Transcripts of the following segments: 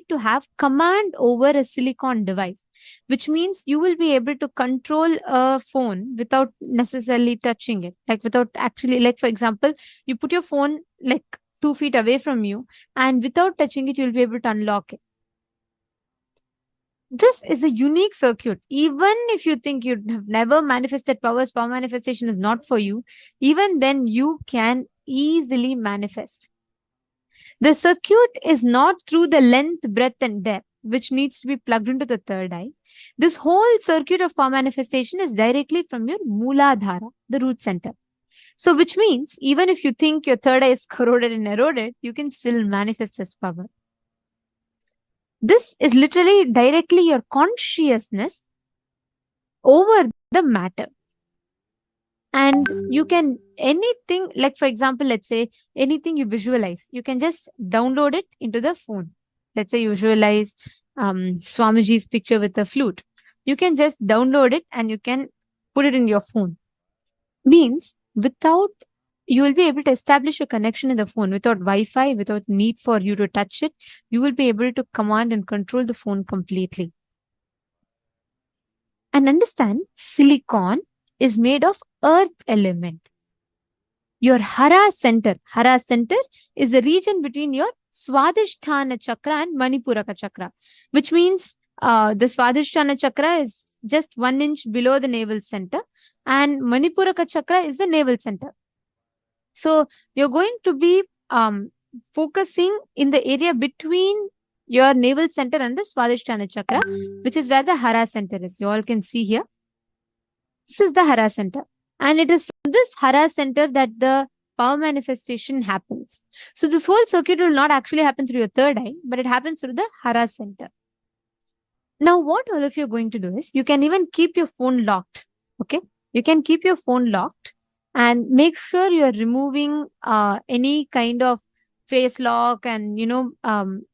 to have command over a silicon device, which means you will be able to control a phone without necessarily touching it. Like without actually, like for example, you put your phone like 2 feet away from you, and without touching it, you'll be able to unlock it. This is a unique circuit. Even if you think you have never manifested powers, power manifestation is not for you, even then you can easily manifest. The circuit is not through the length, breadth, and depth, which needs to be plugged into the third eye. This whole circuit of power manifestation is directly from your Mooladhara, the root center. So, which means even if you think your third eye is corroded and eroded, you can still manifest this power. This is literally directly your consciousness over the matter. And you can, anything, like for example, let's say anything you visualize, you can just download it into the phone. Let's say you visualize Swamiji's picture with a flute. You can just download it and you can put it in your phone. Means without, you will be able to establish a connection in the phone without Wi-Fi, without need for you to touch it. You will be able to command and control the phone completely. And understand, silicon is made of earth element. Your Hara center is the region between your Swadhisthana chakra and Manipuraka chakra, which means the Swadhisthana chakra is just 1 inch below the navel center, and Manipuraka chakra is the navel center. So you're going to be focusing in the area between your navel center and the Swadhisthana chakra, which is where the Hara center is. You all can see here. This is the Hara center. And it is from this Hara center that the power manifestation happens. So this whole circuit will not actually happen through your third eye, but it happens through the Hara center. Now, what all of you are going to do is, you can even keep your phone locked. Okay. You can keep your phone locked and make sure you're removing any kind of face lock and,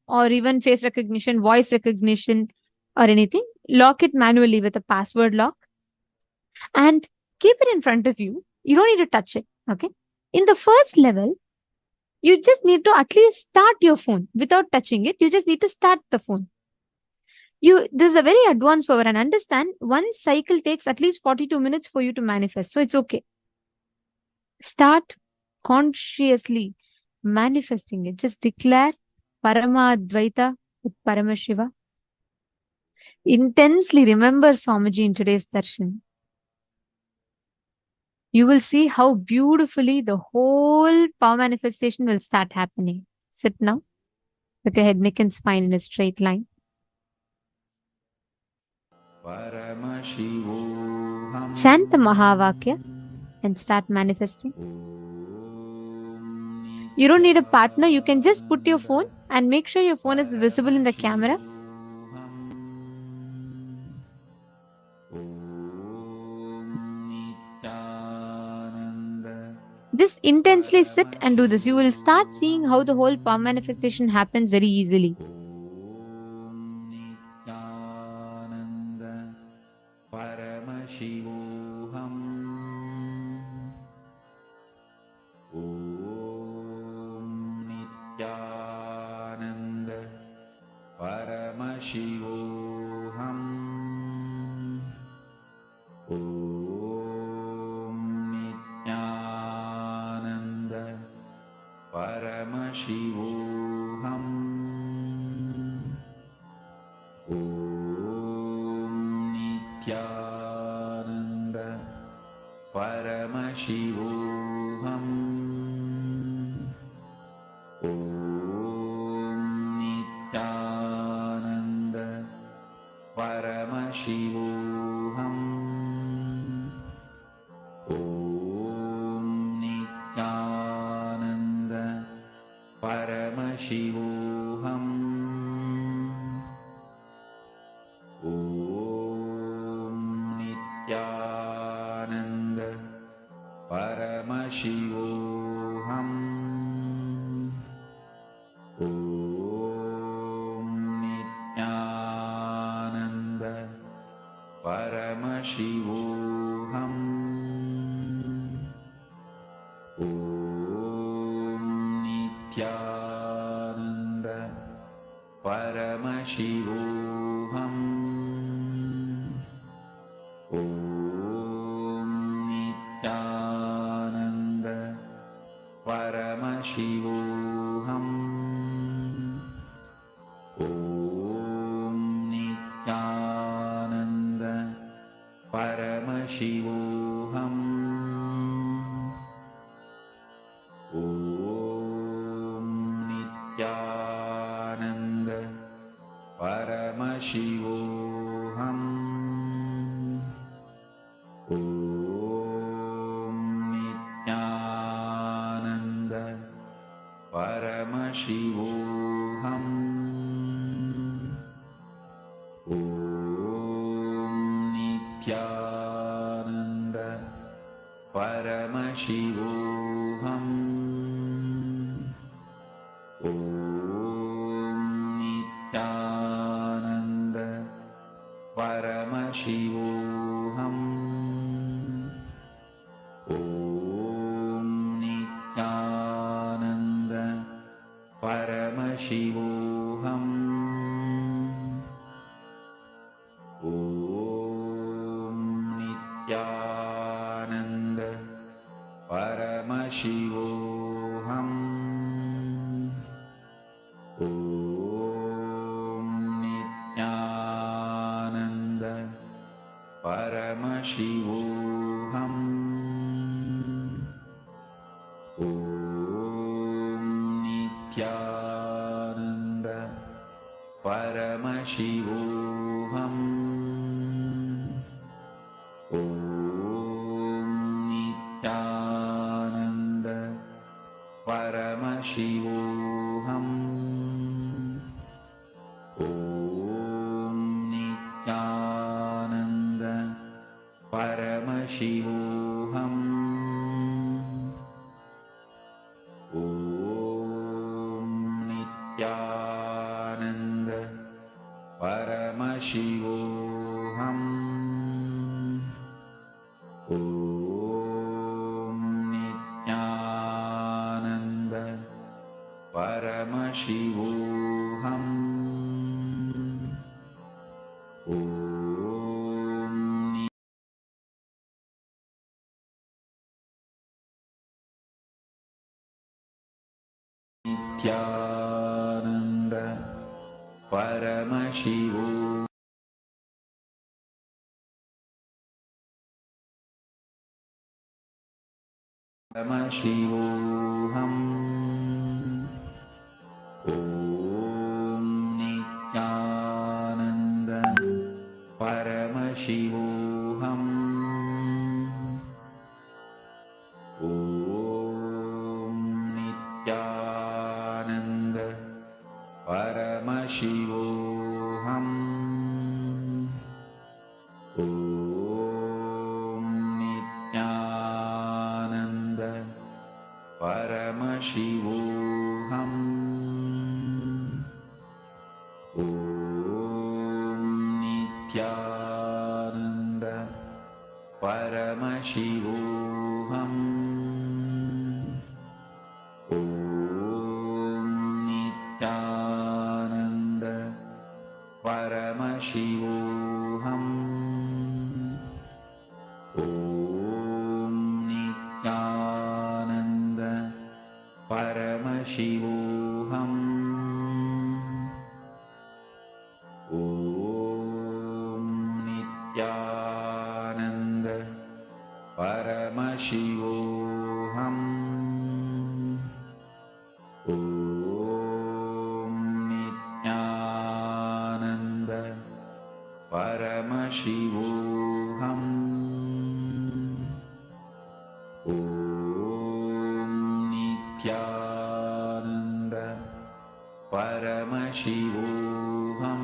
or even face recognition, voice recognition or anything. Lock it manually with a password lock and keep it in front of you. You don't need to touch it. Okay. In the first level, you just need to at least start your phone without touching it. You just need to start the phone. This is a very advanced power, and understand, one cycle takes at least 42 minutes for you to manifest. So it's okay. Start consciously manifesting it. Just declare Paramadvaita with Paramashiva. Intensely remember Swamiji in today's darshan. You will see how beautifully the whole power manifestation will start happening. Sit now with your head, neck and spine in a straight line. Chant the Mahavakya and start manifesting. You don't need a partner. You can just put your phone and make sure your phone is visible in the camera. Just intensely sit and do this. You will start seeing how the whole power manifestation happens very easily. Paramashivoham. Om Nithyananda Paramashivoham. Om Nithyananda Paramashivoham. Om Nithyananda Paramashivoham. Om Nithyananda Paramashivoham. Om Nithyananda Paramashivoham. Om Nithyananda Paramashivoham. Om Nithyananda Paramashivoham. Om Nithyananda Paramashivoham. Om Nithyananda Paramashivoham. Om Nithyananda Paramashivoham. Om Nithyananda Paramashivoham. Om Nithyananda Paramashivoham. Om Nithyananda Paramashivoham. Om Nithyananda Paramashivoham. Om Nithyananda Paramashivoham. Paramashivoham. Om Nithyananda Paramashivoham. Om Nithyananda Paramashivoham. Om Nithyananda Paramashivoham. Om Nithyananda Paramashivoham. Om Nithyananda Paramashivoham. Om Nithyananda Paramashivoham. Om Nithyananda Paramashivoham. Om Nithyananda Paramashivoham. Om Nithyananda Paramashivoham.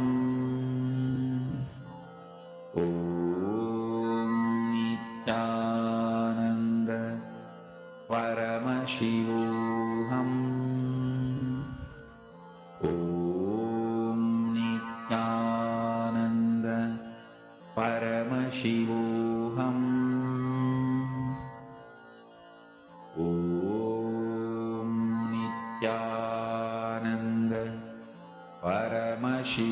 Om Nithyananda Paramashivoham. Om Nithyananda Paramashivoham. Om Nithyananda Paramashivoham.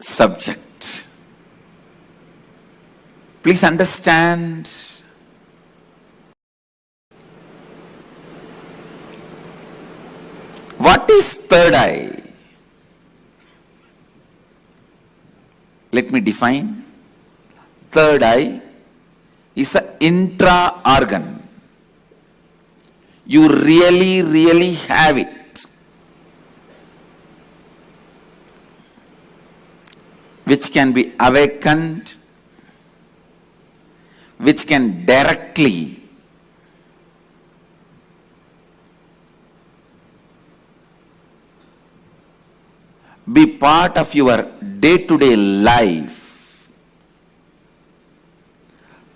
subject. Please understand. What is third eye? Let me define. Third eye is an intra-organ. You really have it, which can be awakened, which can directly be part of your day-to-day life.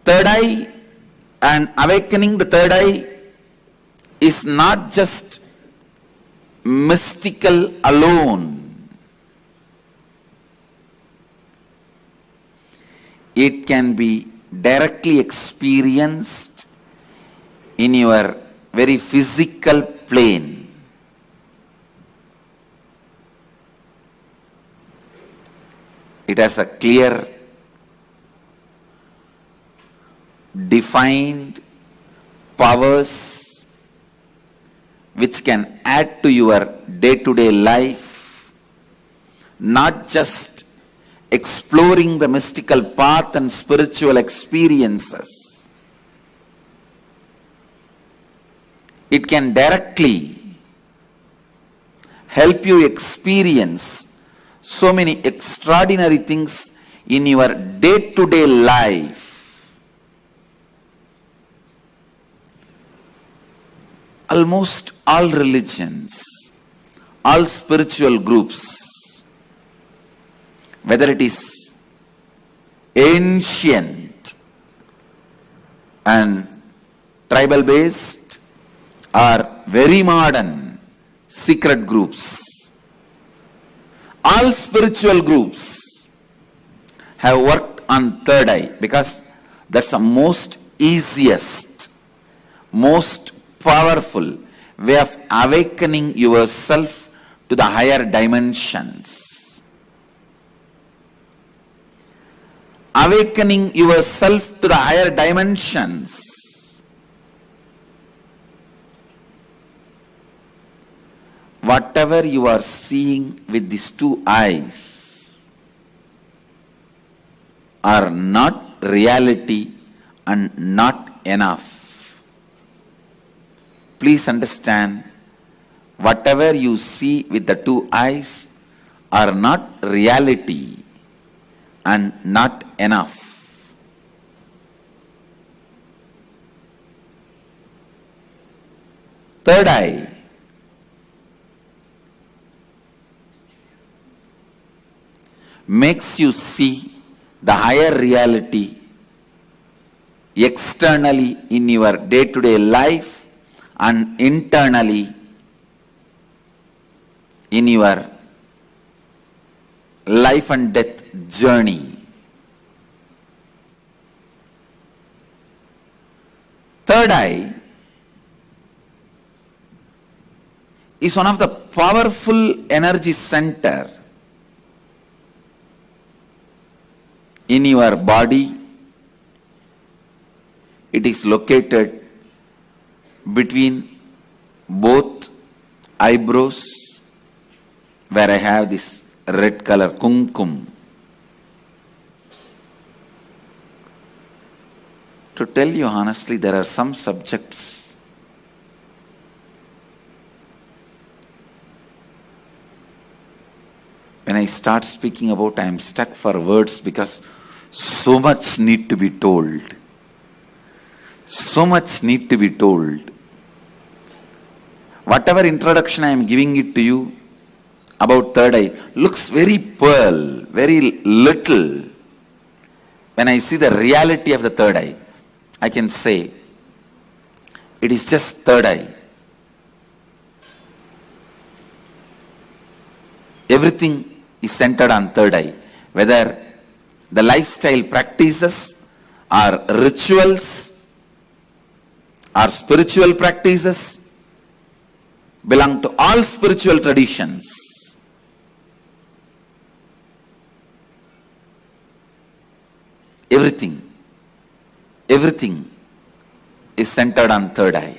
Third eye and awakening the third eye is not just mystical alone. It can be directly experienced in your very physical plane. It has a clear, defined powers which can add to your day-to-day life, not just exploring the mystical path and spiritual experiences. It can directly help you experience so many extraordinary things in your day-to-day life. Almost all religions, all spiritual groups, whether it is ancient and tribal based or very modern secret groups, all spiritual groups have worked on third eye because that's the most easiest, most powerful way of awakening yourself to the higher dimensions. Awakening yourself to the higher dimensions. Whatever you are seeing with these two eyes are not reality and not enough. Please understand, whatever you see with the two eyes are not reality and not enough. Third eye makes you see the higher reality externally in your day-to-day life and internally in your life and death journey. Third eye is one of the powerful energy center in your body. It is located between both eyebrows, where I have this red color kumkum. To tell you honestly, there are some subjects when I start speaking about, I am stuck for words because so much need to be told. So much need to be told. Whatever introduction I am giving it to you about third eye looks very pearl, very little. When I see the reality of the third eye, I can say it is just third eye. Everything is centered on third eye. Whether the lifestyle practices or rituals or spiritual practices belong to all spiritual traditions. Everything is centered on third eye.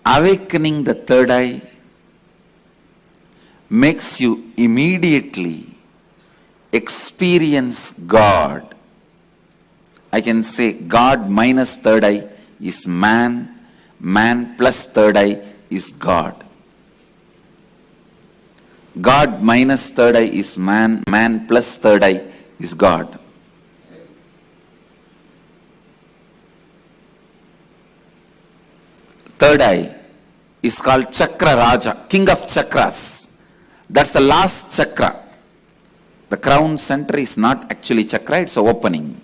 Awakening the third eye makes you immediately experience God. I can say God minus third eye is man, man plus third eye is God. God minus third eye is man, man plus third eye is God. Third eye is called Chakra Raja, King of Chakras. That's the last chakra. The crown center is not actually chakra, it's an opening.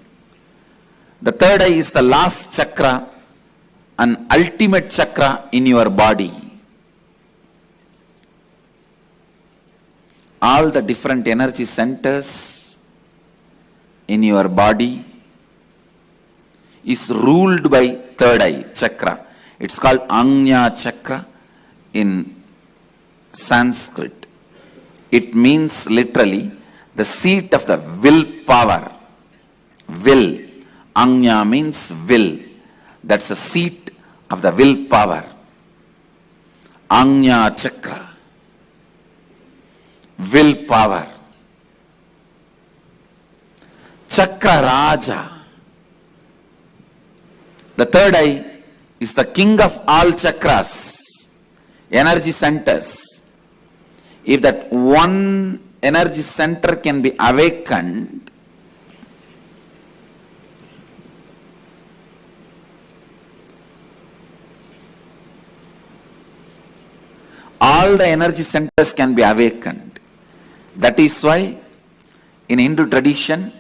The third eye is the last chakra, an ultimate chakra in your body. All the different energy centers in your body is ruled by third eye chakra. It's called Ajna chakra in Sanskrit. It means literally the seat of the will power. Will. Ajna means will. That's the seat of the will power. Ajna chakra. Will power. Chakra Raja. The third eye is the king of all chakras, energy centers. If that one energy center can be awakened, all the energy centers can be awakened. That is why in Hindu tradition,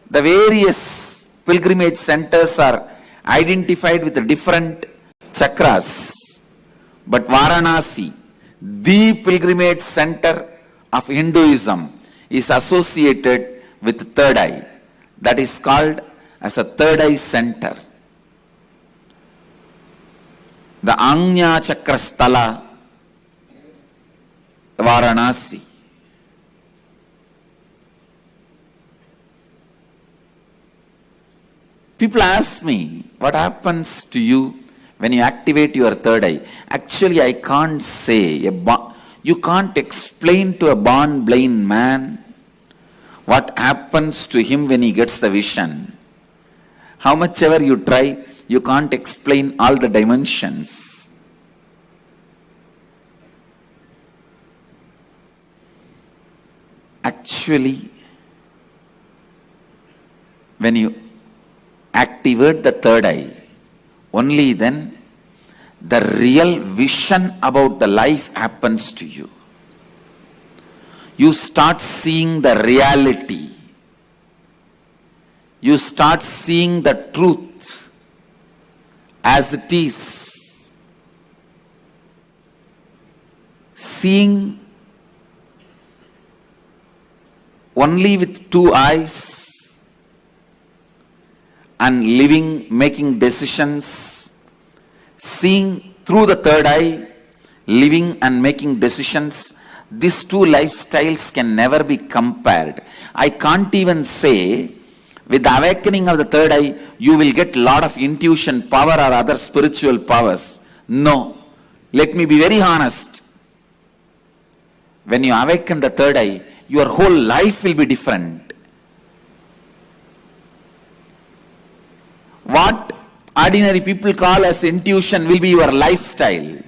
the various pilgrimage centers are identified with the different chakras. But Varanasi, the pilgrimage center of Hinduism, is associated with third eye. That is called as a third eye center. The Ajna Chakra Sthala, Varanasi. People ask me, what happens to you when you activate your third eye? Actually, I can't say. You can't explain to a born blind man what happens to him when he gets the vision. How much ever you try, you can't explain all the dimensions. Actually, when you activate the third eye, only then the real vision about the life happens to you. You start seeing the reality. You start seeing the truth as it is. Seeing only with two eyes and living, making decisions, seeing through the third eye, living and making decisions, these two lifestyles can never be compared. I can't even say, with the awakening of the third eye, you will get a lot of intuition power or other spiritual powers. No. Let me be very honest. When you awaken the third eye, your whole life will be different. What ordinary people call as intuition will be your lifestyle.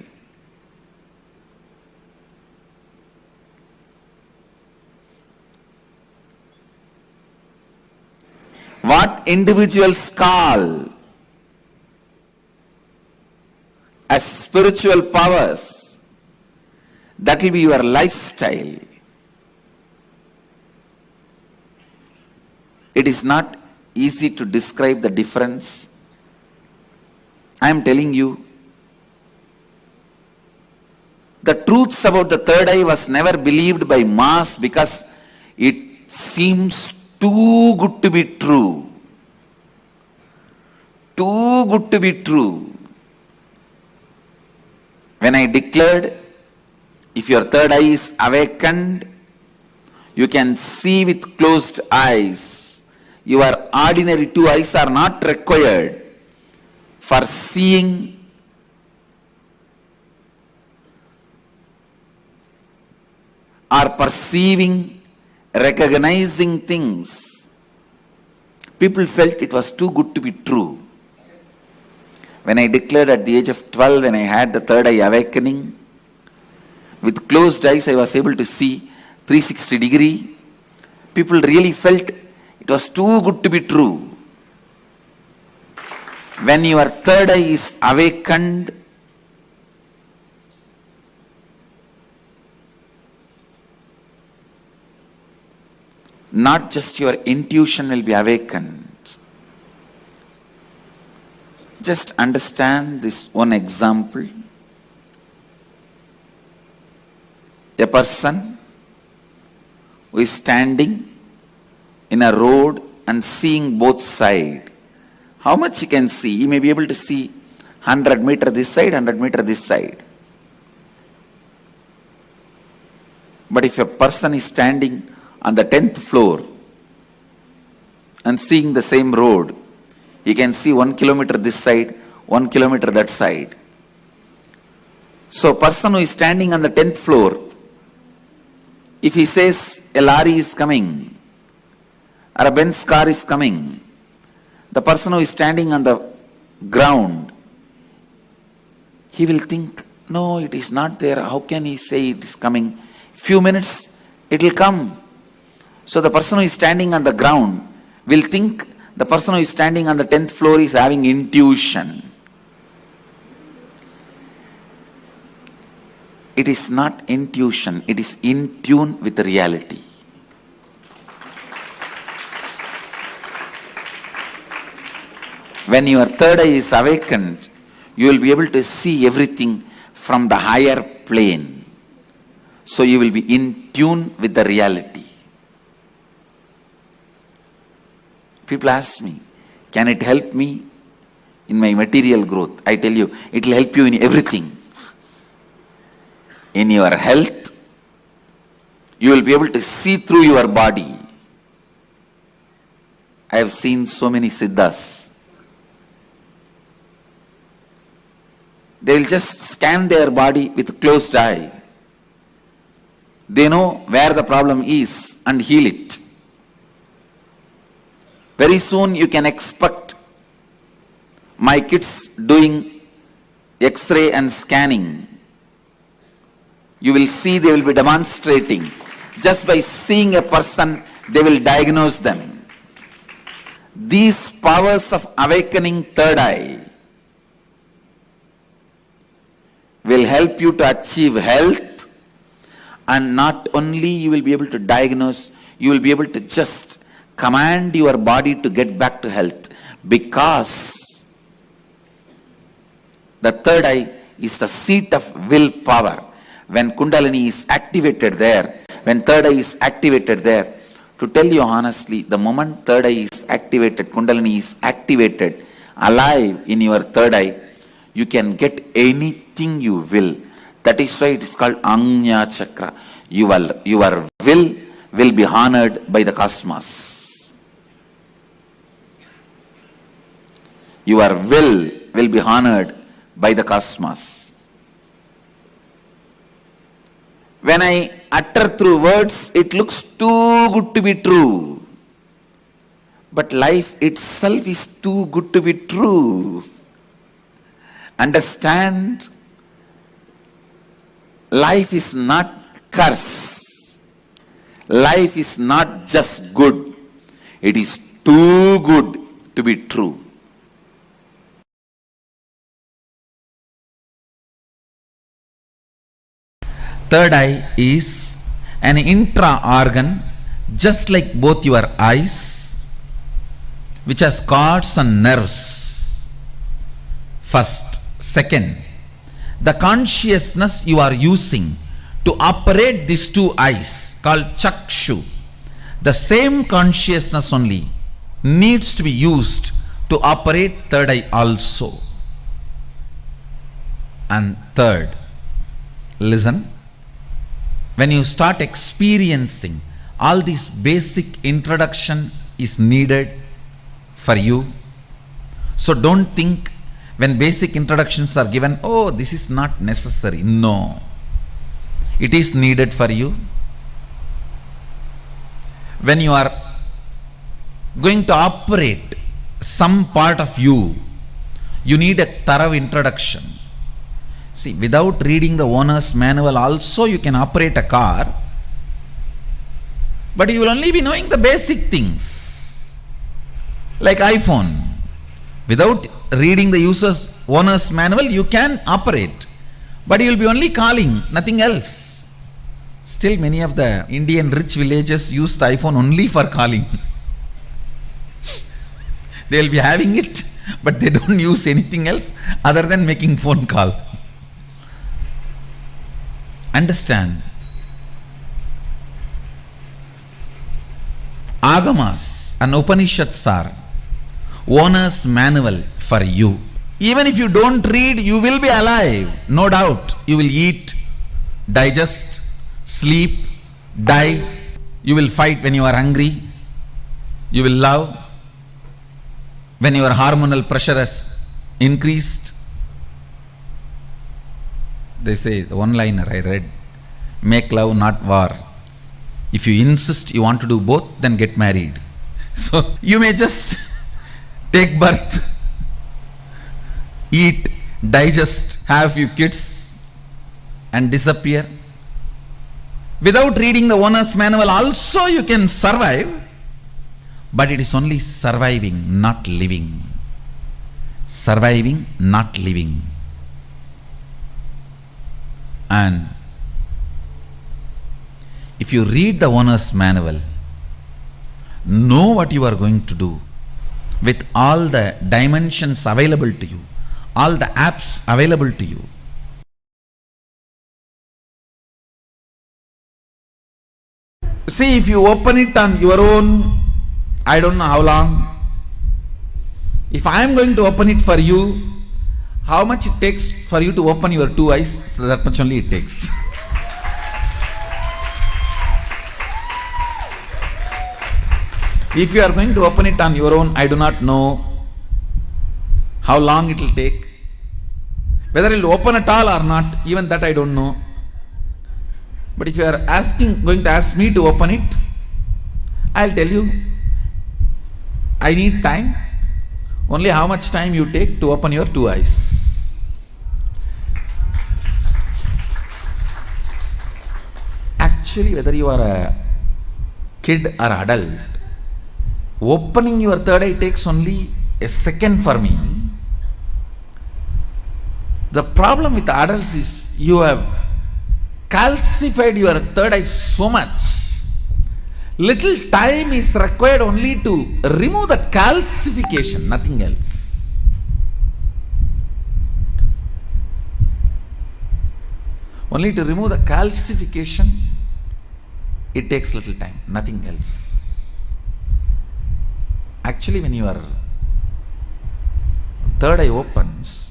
What individuals call as spiritual powers, that will be your lifestyle. It is not easy to describe the difference. I am telling you, the truths about the third eye was never believed by mass because it seems too good to be true. Too good to be true. When I declared, if your third eye is awakened, You can see with closed eyes. Your ordinary two eyes are not required for seeing or perceiving, recognizing things. People felt it was too good to be true. When I declared at the age of 12, when I had the third eye awakening, with closed eyes I was able to see 360 degree. People really felt it was too good to be true. When your third eye is awakened, not just your intuition will be awakened. Just understand this one example. A person who is standing in a road and seeing both sides. How much he can see? He may be able to see 100 meter this side, 100 meter this side. But if a person is standing on the 10th floor and seeing the same road, he can see 1 kilometer this side, 1 kilometer that side. So a person who is standing on the 10th floor, if he says a lorry is coming or a Benz car is coming, the person who is standing on the ground, he will think, no, it is not there. How can he say it is coming? Few minutes, it will come. So the person who is standing on the ground will think the person who is standing on the 10th floor is having intuition. It is not intuition, it is in tune with reality. When your third eye is awakened, you will be able to see everything from the higher plane. So you will be in tune with the reality. People ask me, can it help me in my material growth? I tell you, it will help you in everything. In your health, you will be able to see through your body. I have seen so many siddhas. They will just scan their body with closed eye. They know where the problem is and heal it. Very soon you can expect my kids doing X-ray and scanning. You will see they will be demonstrating. Just by seeing a person, they will diagnose them. These powers of awakening third eye will help you to achieve health, and not only you will be able to diagnose, you will be able to just command your body to get back to health, because the third eye is the seat of willpower. When Kundalini is activated there, when third eye is activated there, to tell you honestly, the moment third eye is activated, Kundalini is activated, alive in your third eye, you can get anything you will. That is why it is called Anya Chakra. Your will be honored by the cosmos. Your will be honored by the cosmos. When I utter through words, it looks too good to be true. But life itself is too good to be true. Understand, life is not curse. Life is not just good. It is too good to be true. Third eye is an intra-organ, just like both your eyes, which has cords and nerves. First. Second, the consciousness you are using to operate these two eyes, called chakshu, the same consciousness only needs to be used to operate third eye also. And third, listen. When you start experiencing all this basic introduction is needed for you. So don't think when basic introductions are given, oh, this is not necessary. No. It is needed for you. When you are going to operate some part of you, you need a thorough introduction. See, without reading the owner's manual also you can operate a car, but you will only be knowing the basic things. Like iPhone. Without reading the owner's manual, you can operate, but you will be only calling, nothing else. Still, many of the Indian rich villages use the iPhone only for calling. They will be having it, but they don't use anything else other than making phone call. Understand? Agamas and Upanishads are owner's manual for you. Even if you don't read, you will be alive, no doubt. You will eat, digest, sleep, die. You will fight when you are hungry. You will love when your hormonal pressure has increased. They say, the one-liner I read, make love, not war. If you insist you want to do both, then get married. So you may just take birth, eat, digest, have a few kids and disappear. Without reading the owner's manual also you can survive, but it is only surviving, not living. Surviving, not living. And if you read the owner's manual, know what you are going to do with all the dimensions available to you, all the apps available to you. See, if you open it on your own, I don't know how long. If I am going to open it for you, how much it takes for you to open your two eyes? So that much only it takes. If you are going to open it on your own, I do not know how long it will take. Whether it will open at all or not, even that I don't know. But if you are going to ask me to open it, I will tell you, I need time. Only how much time you take to open your two eyes. Actually, whether you are a kid or adult, opening your third eye takes only a second for me. The problem with adults is you have calcified your third eye so much. Little time is required only to remove that calcification, nothing else. Only to remove the calcification, it takes little time, nothing else. Actually, when your third eye opens,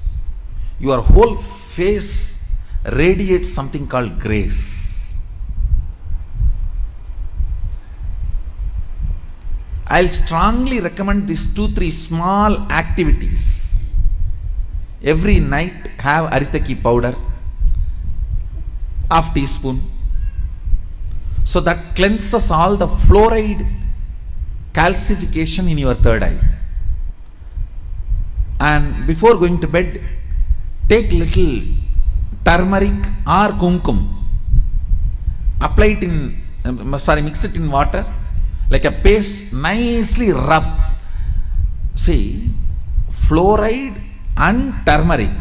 your whole face radiates something called grace. I'll strongly recommend these 2-3 small activities. Every night have aritaki powder, half teaspoon. So that cleanses all the fluoride calcification in your third eye. And before going to bed, take little turmeric or kumkum. Apply it mix it in water. Like a paste, nicely rub. See, fluoride and turmeric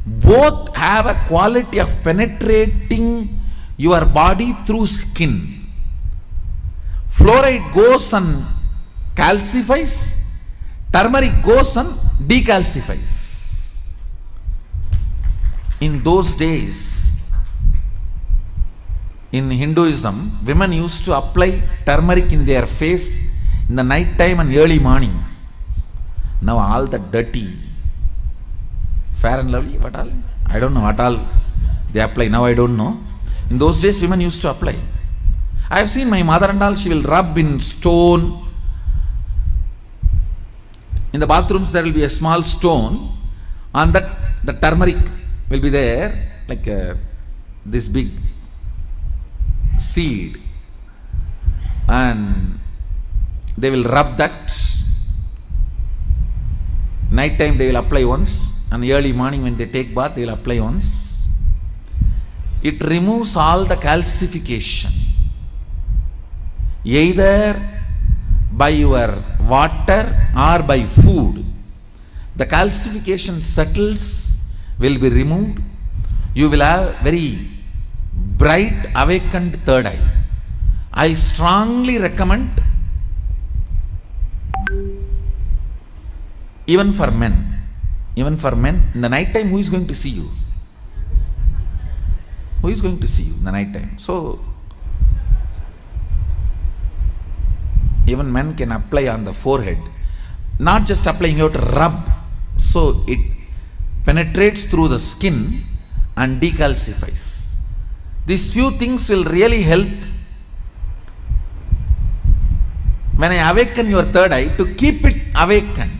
both have a quality of penetrating your body through skin. Fluoride goes and calcifies, turmeric goes and decalcifies. In those days, in Hinduism, women used to apply turmeric in their face in the night time and early morning. Now all the dirty, Fair and Lovely, what all? I don't know what all they apply. Now I don't know. In those days, women used to apply. I have seen my mother and all, she will rub in stone. In the bathrooms there will be a small stone. On that the turmeric will be there, like this big seed. And they will rub that. Night time they will apply once, and early morning when they take bath they will apply once. It removes all the calcification, either by your water or by food. The calcification settles, will be removed. You will have very bright awakened third eye. I strongly recommend, even for men, in the night time, who is going to see you? Who is going to see you in the night time? So, even men can apply on the forehead. Not just applying, you have to rub. So, it penetrates through the skin and decalcifies. These few things will really help when I awaken your third eye to keep it awakened.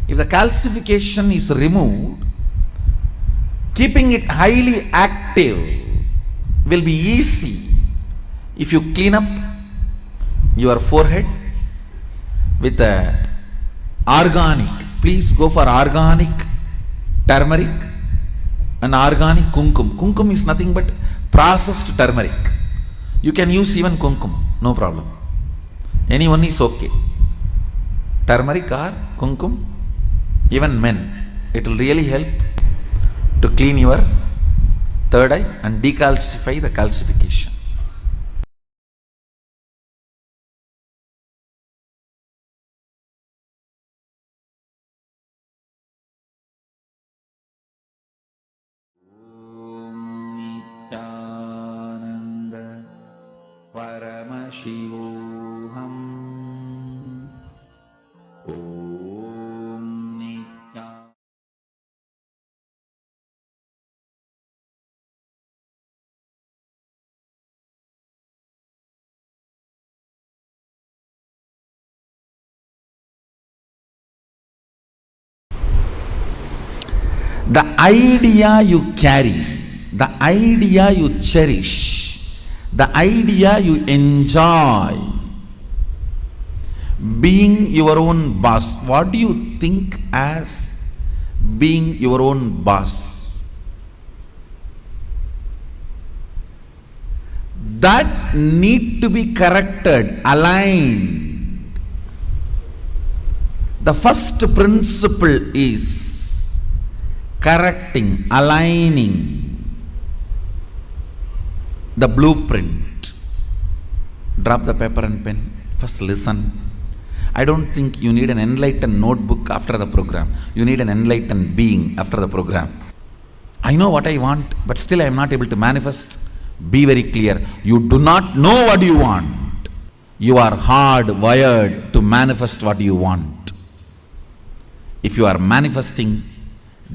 If the calcification is removed, keeping it highly active will be easy if you clean up your forehead with a organic. Please go for organic turmeric and organic kumkum. Kumkum is nothing but processed turmeric. You can use even kumkum, no problem. Anyone is okay. Turmeric or kumkum, even men, it will really help to clean your third eye and decalcify the calcification. Nithyananda Paramashivoham Nithyananda. The idea you carry, the idea you cherish, the idea you enjoy, being your own boss. What do you think as being your own boss? That need to be corrected, aligned. The first principle is correcting, aligning the blueprint. Drop the paper and pen. First listen. I don't think you need an enlightened notebook after the program. You need an enlightened being after the program. I know what I want, but still I am not able to manifest. Be very clear. You do not know what you want. You are hardwired to manifest what you want. If you are manifesting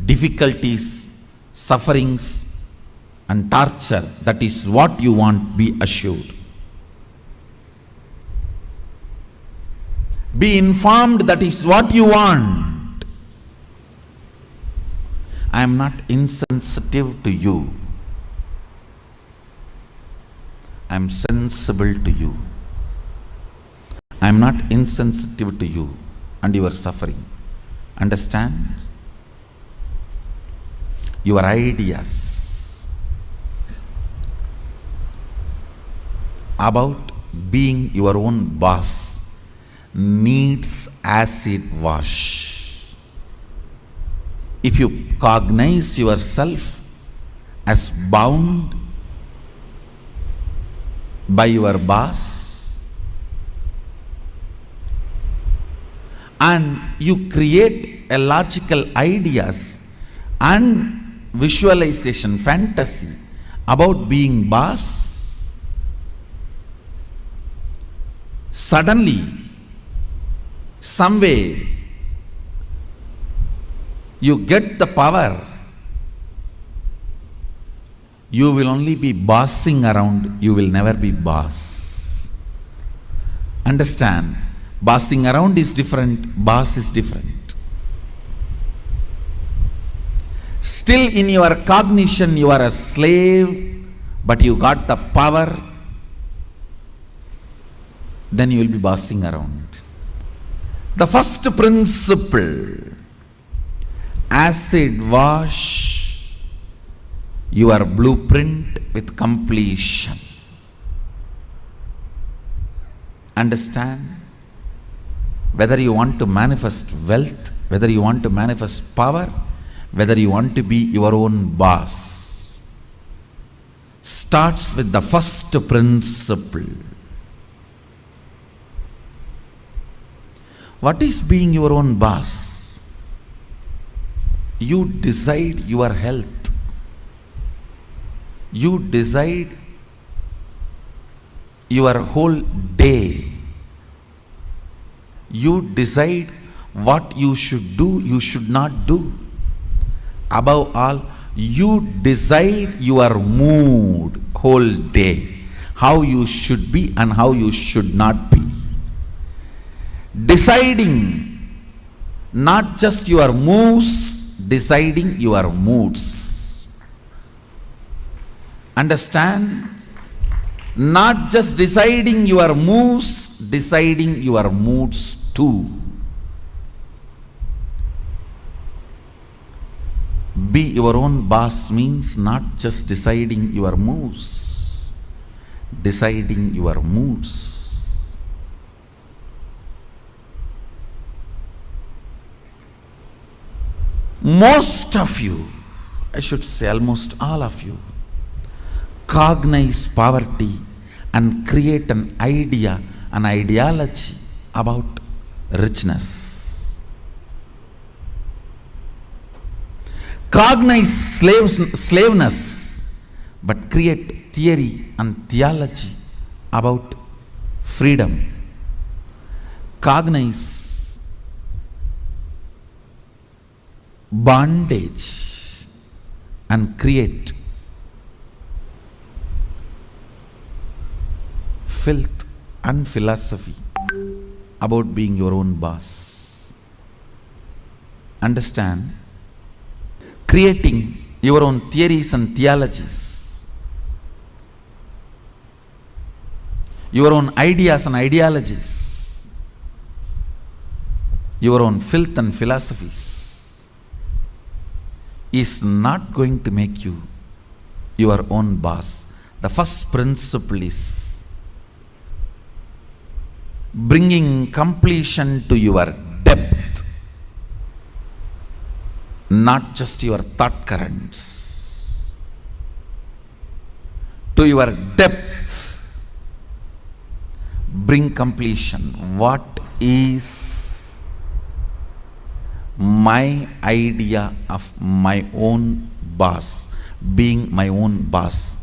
difficulties, sufferings, and torture, that is what you want, be assured. Be informed that is what you want. I am not insensitive to you. I am sensible to you. I am not insensitive to you and your suffering. Understand? Your ideas about being your own boss needs acid wash. If you cognize yourself as bound by your boss and you create a logical ideas and visualization, fantasy about being boss, suddenly, some way, you get the power you will only be bossing around, you will never be boss. Understand? Bossing around is different, boss is different. Still in your cognition you are a slave, but you got the power, then you will be bossing around. The first principle, acid wash your blueprint with completion. Understand? Whether you want to manifest wealth, whether you want to manifest power, whether you want to be your own boss, starts with the first principle. What is being your own boss? You decide your health. You decide your whole day. You decide what you should do, you should not do. Above all, you decide your mood whole day, how you should be and how you should not be. Deciding not just your moves, deciding your moods. Understand? Not just deciding your moves, deciding your moods too. Be your own boss means not just deciding your moves, deciding your moods. Most of you, I should say almost all of you, cognize poverty and create an idea, an ideology about richness. Cognize slaveness, but create theory and theology about freedom. Cognize bondage and create filth and philosophy about being your own boss. Understand? Creating your own theories and theologies, your own ideas and ideologies, your own filth and philosophies is not going to make you your own boss. The first principle is bringing completion to your depth, not just your thought currents. To your depth, bring completion. What is my idea of my own boss, being my own boss?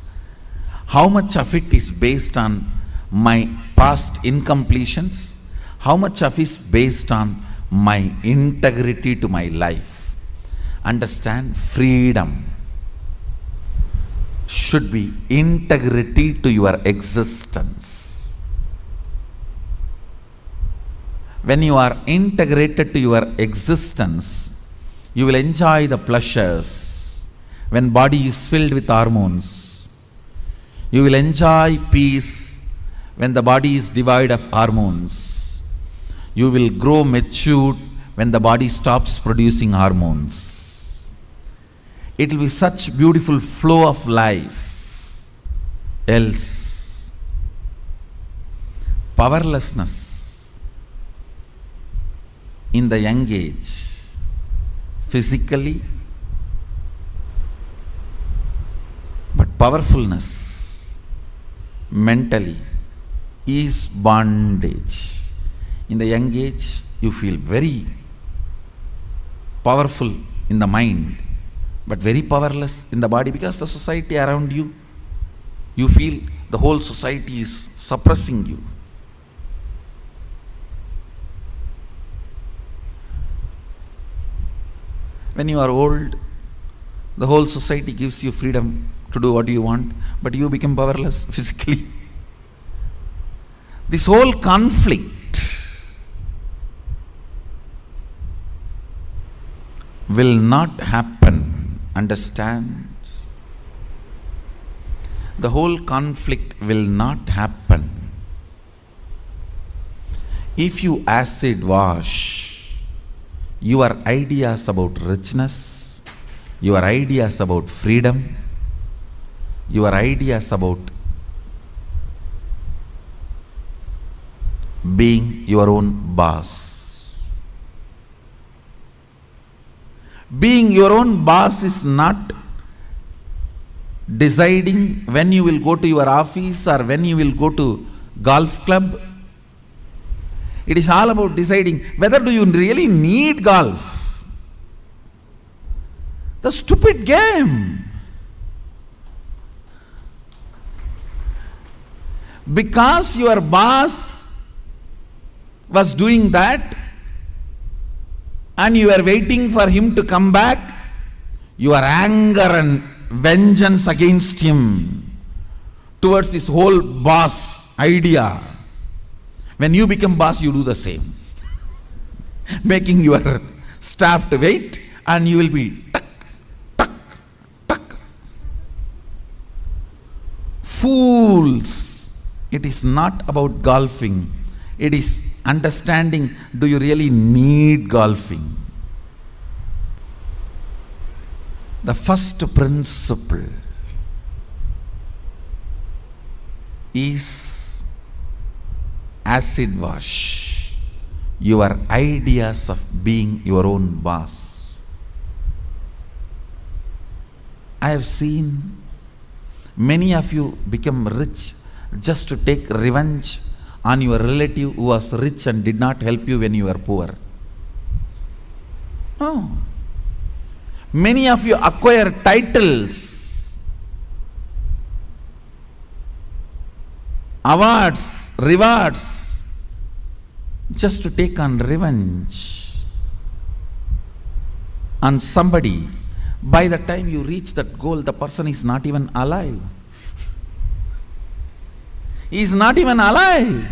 How much of it is based on my past incompletions? How much of it is based on my integrity to my life? Understand, freedom should be integrity to your existence. When you are integrated to your existence, you will enjoy the pleasures. When body is filled with hormones, you will enjoy peace. When the body is devoid of hormones, you will grow matured when the body stops producing hormones. It will be such beautiful flow of life. Else, powerlessness in the young age, physically, but powerfulness mentally is bondage. In the young age, you feel very powerful in the mind, but very powerless in the body because the society around you, you feel the whole society is suppressing you. When you are old, the whole society gives you freedom to do what you want, but you become powerless physically. This whole conflict will not happen. Understand? The whole conflict will not happen if you acid wash your ideas about richness, your ideas about freedom, your ideas about being your own boss. Being your own boss is not deciding when you will go to your office or when you will go to golf club. It is all about deciding whether do you really need golf. The stupid game. Because your boss was doing that and you were waiting for him to come back, your anger and vengeance against him towards this whole boss idea. When you become boss, you do the same. Making your staff to wait, and you will be tuck, tuck, tuck. Fools! It is not about golfing. It is understanding, do you really need golfing? The first principle is acid wash your ideas of being your own boss. I have seen many of you become rich just to take revenge on your relative who was rich and did not help you when you were poor. No. Many of you acquire titles, awards, rewards, just to take on revenge on somebody. By the time you reach that goal, the person is not even alive. He is not even alive.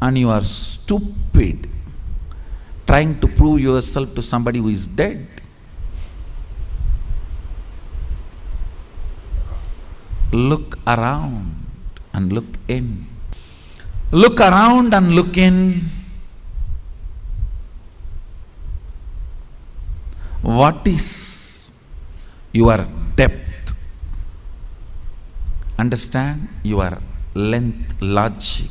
And you are stupid trying to prove yourself to somebody who is dead. Look around and look in. Look around and look in. What is your depth? Understand? Your length logic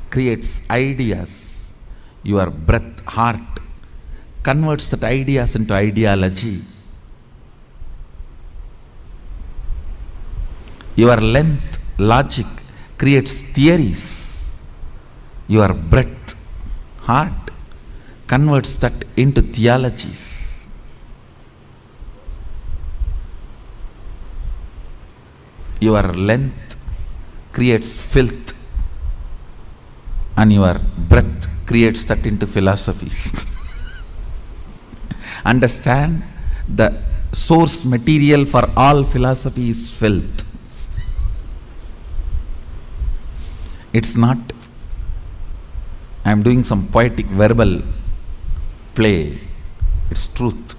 creates ideas. Your breadth heart converts that ideas into ideology. Your length logic creates theories. Your breadth heart converts that into theologies. Your length creates filth, and your breadth creates that into philosophies. Understand, the source material for all philosophy is filth. It's not, I am doing some poetic verbal play. It's truth.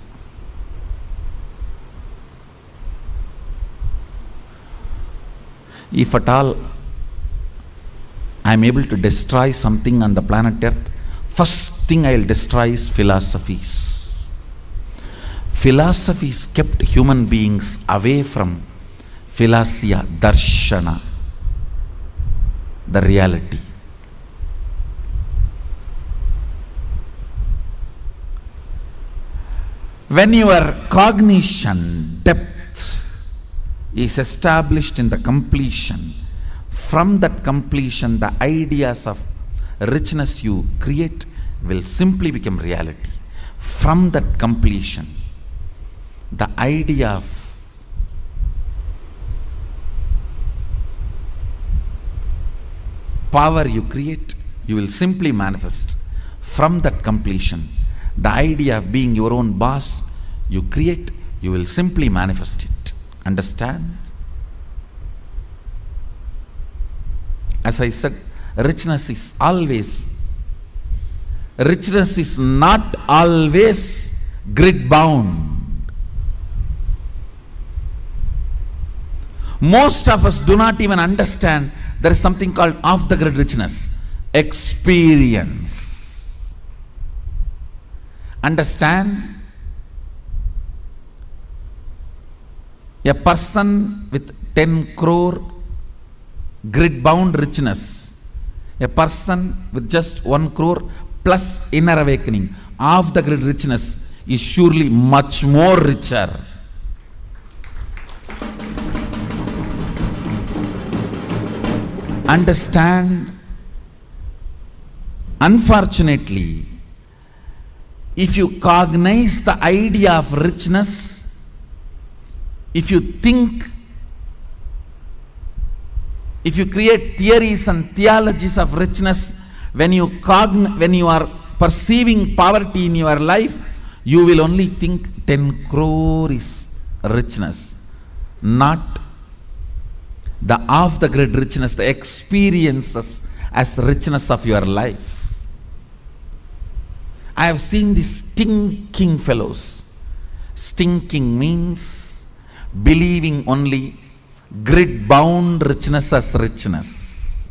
If at all I am able to destroy something on the planet Earth, first thing I will destroy is philosophies. Philosophies kept human beings away from philosia, darshana, the reality. When your cognition depth is established in the completion, from that completion the ideas of richness you create will simply become reality. From that completion, the idea of power you create, you will simply manifest. From that completion, the idea of being your own boss you create you will simply manifest it. Understand? As I said, richness is not always grid bound. Most of us do not even understand there is something called off the grid richness. Experience. Understand? A person with 10 crore grid bound richness, a person with just 1 crore plus inner awakening, off the grid richness, is surely much more richer. Understand? Unfortunately, if you cognize the idea of richness, if you think, if you create theories and theologies of richness, when you are perceiving poverty in your life, you will only think 10 crore is richness, not the off the grid richness, the experiences as richness of your life. I have seen these stinking fellows. Stinking means believing only grid bound richness as richness.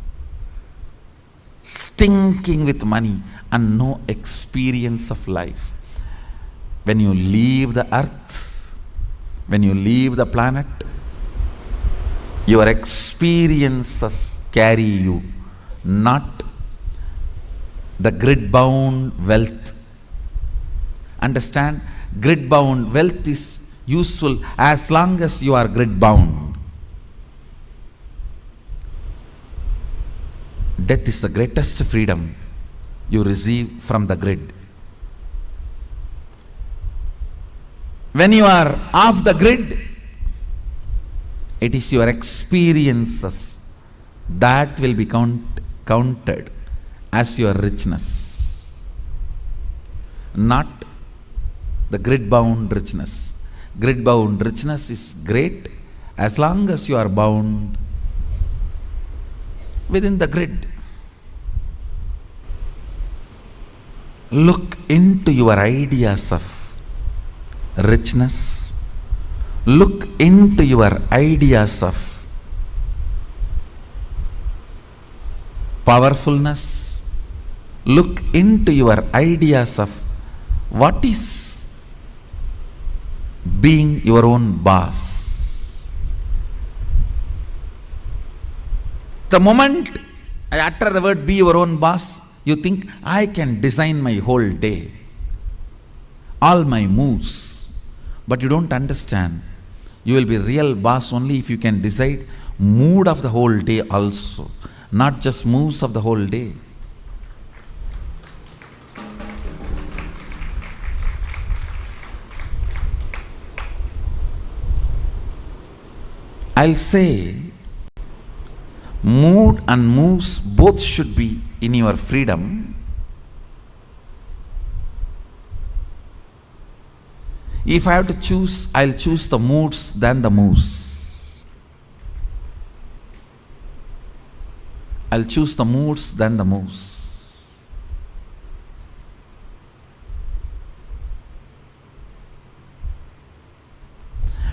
Stinking with money and no experience of life. When you leave the earth, when you leave the planet, your experiences carry you, not the grid bound wealth. Understand? Grid bound wealth is useful as long as you are grid bound. Death is the greatest freedom you receive from the grid. When you are off the grid, it is your experiences that will be counted as your richness, not the grid-bound richness. Grid-bound richness is great as long as you are bound within the grid. Look into your ideas of richness. Look into your ideas of powerfulness. Look into your ideas of what is being your own boss. The moment I utter the word be your own boss, you think I can design my whole day, all my moves. But you don't understand. You will be real boss only if you can decide mood of the whole day also, not just moves of the whole day. I'll say mood and moves both should be in your freedom. If I have to choose, I'll choose the moods than the moves. I'll choose the moods than the moves.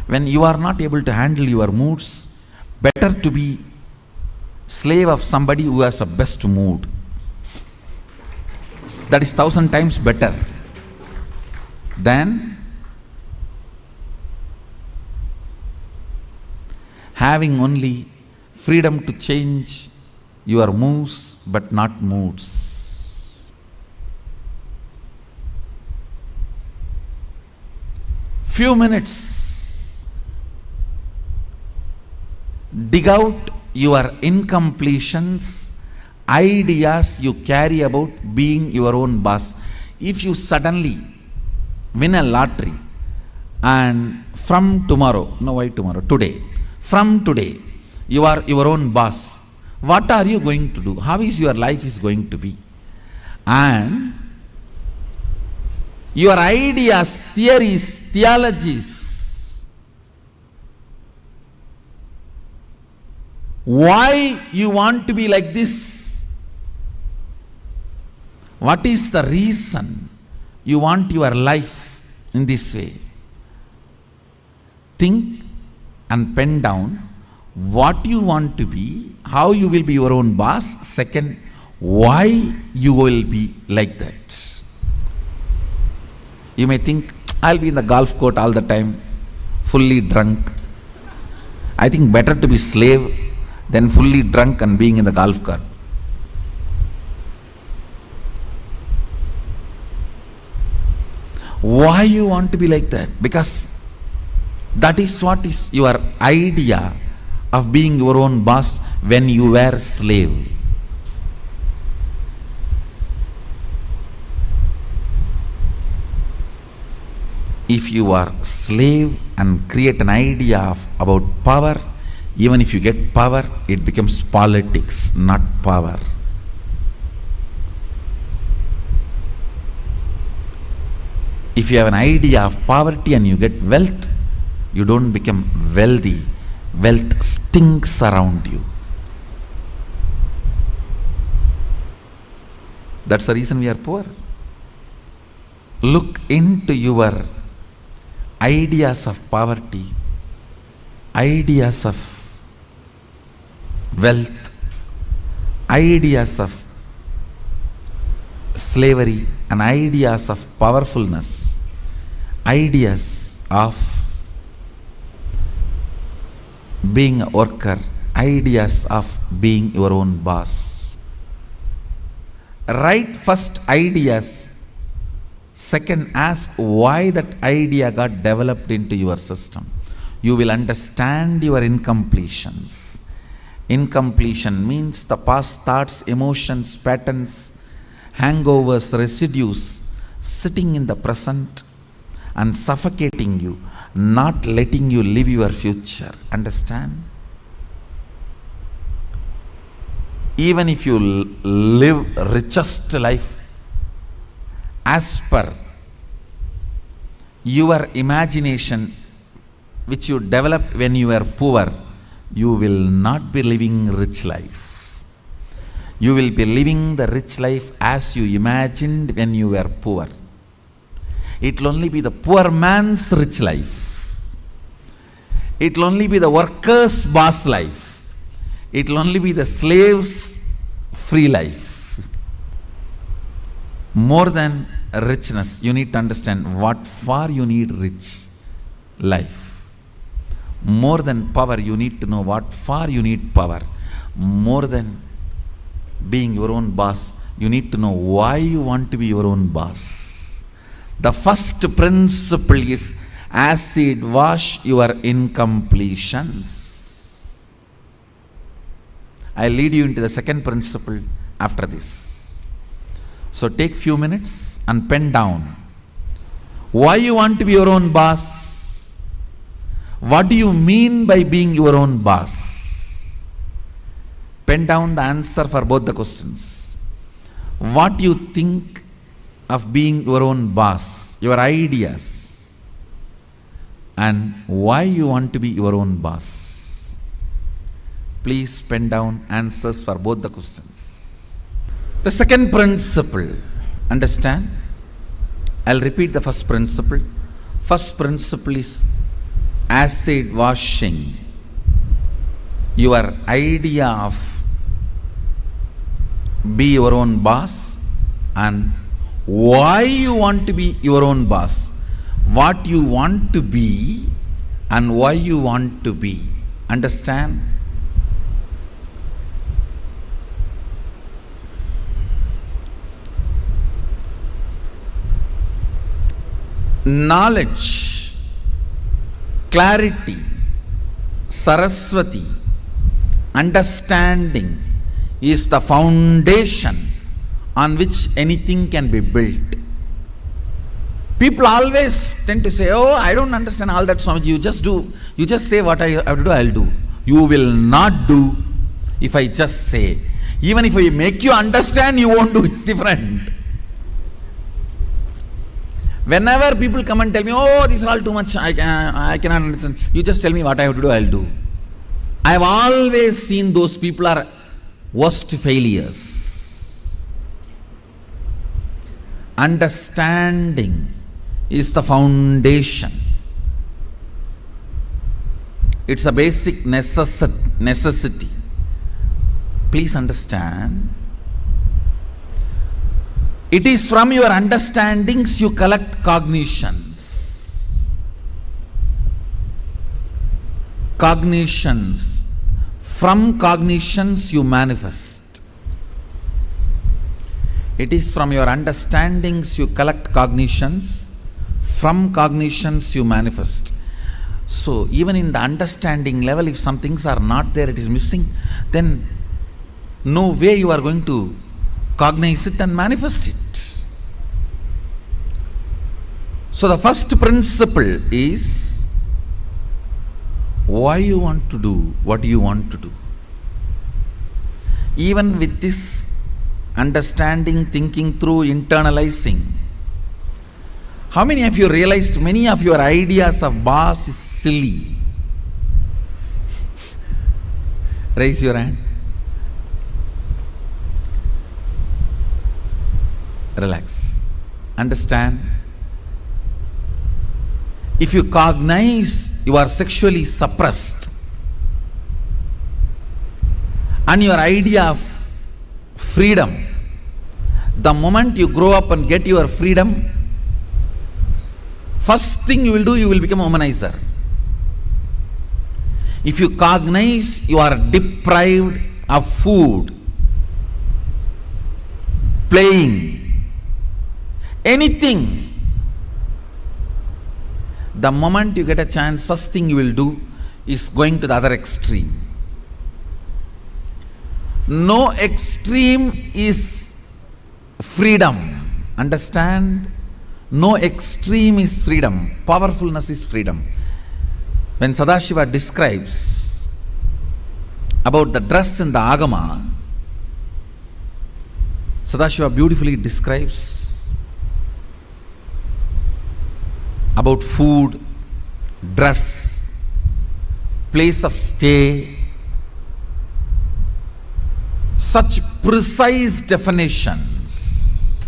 When you are not able to handle your moods, better to be slave of somebody who has a best mood. That is 1,000 times better than having only freedom to change your moves but not moods. Few minutes, dig out your incompletions, ideas you carry about being your own boss. If you suddenly win a lottery and from tomorrow, no why tomorrow, today, from today, you are your own boss. What are you going to do? How is your life is going to be? And your ideas, theories, theologies Why you want to be like this? What is the reason you want your life in this way? Think and pen down what you want to be, how you will be your own boss. Second, why you will be like that. You may think, I'll be in the golf court all the time, fully drunk. I think better to be slave than fully drunk and being in the golf cart. Why you want to be like that? Because that is what is your idea of being your own boss when you were a slave. If you are slave and create an idea about power, even if you get power, it becomes politics, not power. If you have an idea of poverty and you get wealth, you don't become wealthy. Wealth stinks around you. That's the reason we are poor. Look into your ideas of poverty, ideas of wealth, ideas of slavery, and ideas of powerfulness, ideas of being a worker, ideas of being your own boss. Write first ideas. Second, ask why that idea got developed into your system. You will understand your incompletions. Incompletion means the past thoughts, emotions, patterns, hangovers, residues sitting in the present and suffocating you, not letting you live your future. Understand? Even if you live richest life as per your imagination which you developed when you were poor, you will not be living rich life. You will be living the rich life as you imagined when you were poor. It will only be the poor man's rich life. It will only be the worker's boss life. It will only be the slave's free life. More than richness, you need to understand what for you need rich life. More than power, you need to know what for you need power. More than being your own boss, you need to know why you want to be your own boss. The first principle is acid wash your incompletions. I'll lead you into the second principle after this. So take few minutes and pen down why you want to be your own boss. What do you mean by being your own boss? Pen down the answer for both the questions. What you think of being your own boss, your ideas, and why you want to be your own boss. Please pen down answers for both the questions. The second principle, understand? I'll repeat the first principle. First principle is acid washing your idea of be your own boss and why you want to be your own boss, what you want to be and why you want to be. Understand? Knowledge, clarity, Saraswati, understanding is the foundation on which anything can be built. People always tend to say, oh, I don't understand all that, Swamiji. You just do. You just say what I have to do, I'll do. You will not do if I just say. Even if I make you understand, you won't do. It's different. Whenever people come and tell me, oh, these are all too much, I cannot understand. You just tell me what I have to do, I'll do. I have always seen those people are worst failures. Understanding is the foundation. It's a basic necessity. Please understand. It is from your understandings you collect cognitions. Cognitions. From cognitions you manifest. It is from your understandings you collect cognitions. From cognitions you manifest. So even in the understanding level, if some things are not there, it is missing, then no way you are going to cognize it and manifest it. So the first principle is why you want to do what you want to do. Even with this understanding, thinking through, internalizing, how many of you realized many of your ideas of boss is silly? Raise your hand. Relax. Understand. If you cognize you are sexually suppressed and your idea of freedom, the moment you grow up and get your freedom, first thing you will do, you will become a womanizer. If you cognize you are deprived of food, playing, anything, the moment you get a chance, first thing you will do is going to the other extreme. No extreme is freedom. Understand? No extreme is freedom. Powerfulness is freedom. When Sadashiva describes about the dress in the Agama, Sadashiva beautifully describes about food, dress, place of stay, such precise definitions.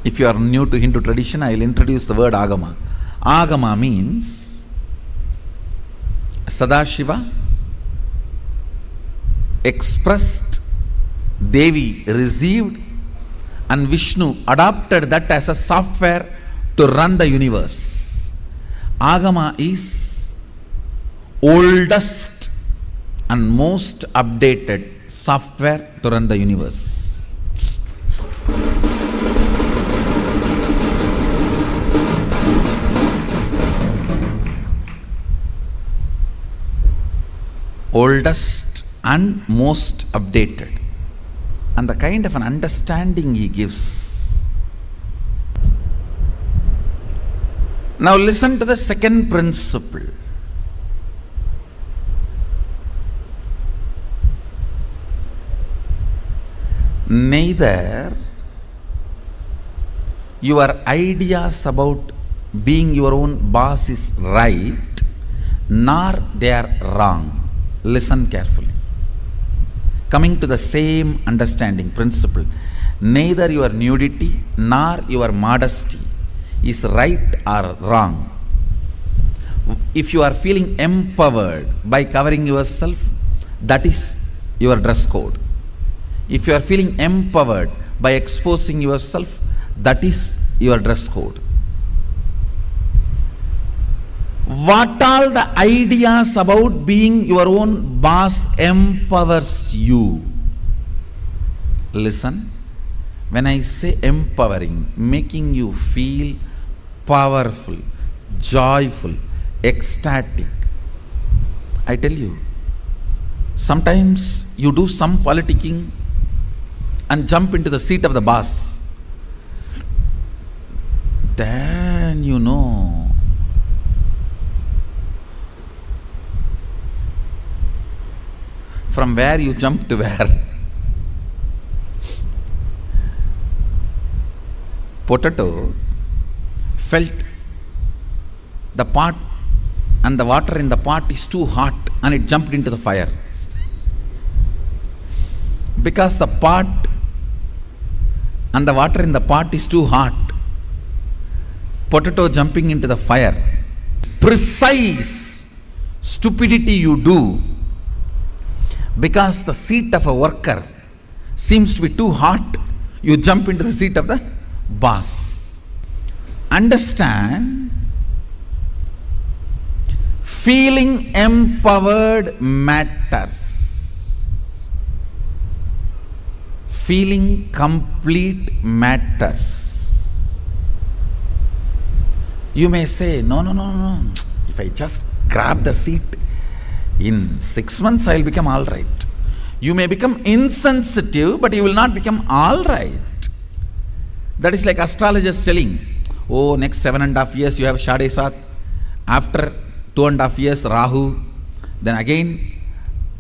If you are new to Hindu tradition, I will introduce the word Agama. Agama means Sadashiva expressed, Devi received, and Vishnu adopted that as a software to run the universe. Agama is oldest and most updated software to run the universe. Oldest and most updated. And the kind of an understanding he gives. Now listen to the second principle. Neither your ideas about being your own boss is right, nor they are wrong. Listen carefully. Coming to the same understanding principle, neither your nudity nor your modesty is right or wrong. If you are feeling empowered by covering yourself, that is your dress code. If you are feeling empowered by exposing yourself, that is your dress code. What all the ideas about being your own boss empowers you? Listen, when I say empowering, making you feel powerful, joyful, ecstatic, I tell you, sometimes you do some politicking and jump into the seat of the boss. Then you know, from where you jump to where. Potato felt the pot and the water in the pot is too hot and it jumped into the fire. Because the pot and the water in the pot is too hot, potato jumping into the fire. Precise stupidity you do because the seat of a worker seems to be too hot, you jump into the seat of the boss. Understand, feeling empowered matters. Feeling complete matters. You may say, no. If I just grab the seat, in 6 months I will become all right. You may become insensitive, but you will not become all right. That is like astrologers telling, oh, next 7.5 years you have Shade Sat. After 2.5 years, Rahu. Then again,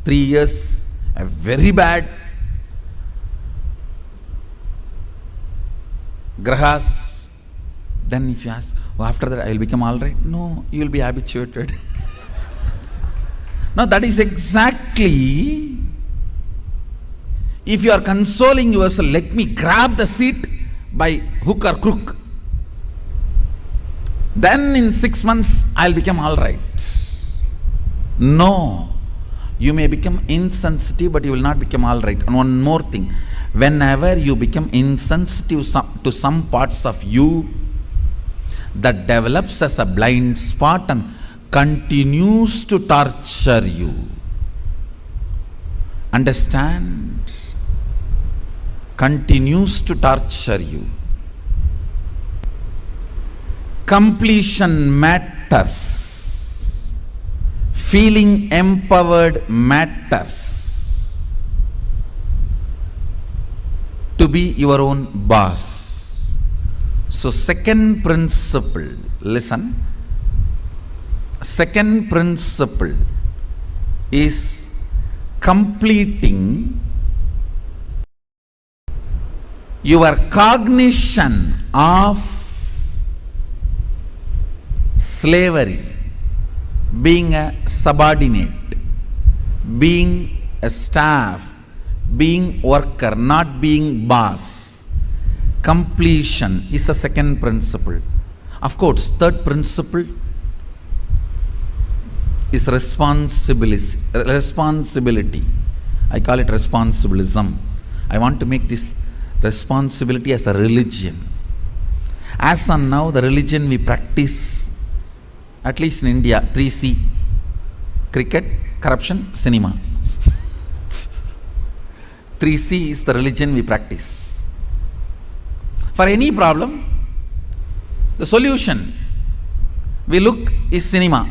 3 years, a very bad Grahas. Then if you ask, oh, after that I will become all right. No, you will be habituated. Now that is exactly, if you are consoling yourself, let me grab the seat by hook or crook. Then in 6 months I will become all right. No, you may become insensitive, but you will not become all right. And one more thing, whenever you become insensitive to some parts of you, that develops as a blind spot and continues to torture you. Understand? Continues to torture you. Completion matters. Feeling empowered matters. To be your own boss. So second principle, listen. Second principle is completing your cognition of slavery, being a subordinate, being a staff, being worker, not being boss. Completion is the second principle. Of course, third principle is responsibility. I call it responsibilism. I want to make this responsibility as a religion. As on now, the religion we practice, at least in India, 3C: cricket, corruption, cinema. 3C is the religion we practice. For any problem, the solution we look is cinema.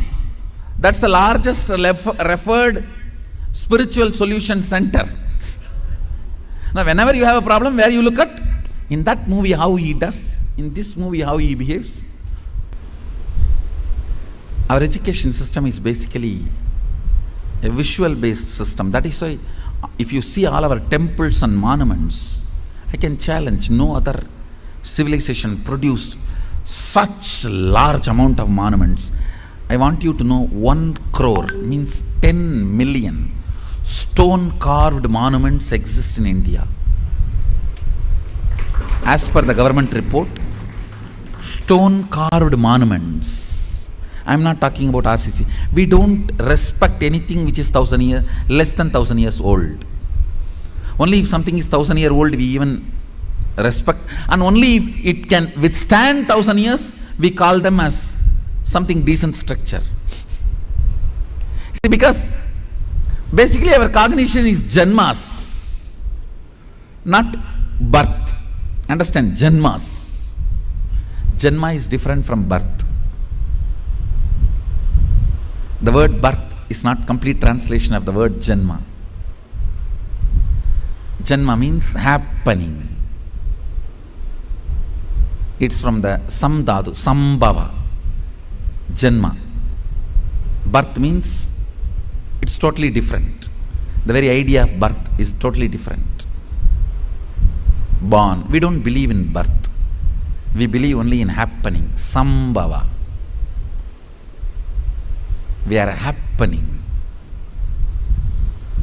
That's the largest referred spiritual solution center. Now, whenever you have a problem, where you look at? In that movie how he does, in this movie how he behaves. Our education system is basically a visual based system. That is why if you see all our temples and monuments, I can challenge, no other civilization produced such large amount of monuments. I want you to know 1 crore means 10 million stone carved monuments exist in India. As per the government report, stone carved monuments. I am not talking about RCC. We don't respect anything which is less than 1,000 years old. Only if something is 1,000 years old we even respect, and only if it can withstand 1,000 years we call them as something decent structure. See, because basically our cognition is janmas, not birth. Understand? Janmas. Janma is different from birth. The word birth is not complete translation of the word janma. Janma means happening. It's from the samdhatu, sambhava. Janma. Birth means it's totally different. The very idea of birth is totally different. Born. We don't believe in birth. We believe only in happening. Sambhava. We are happening.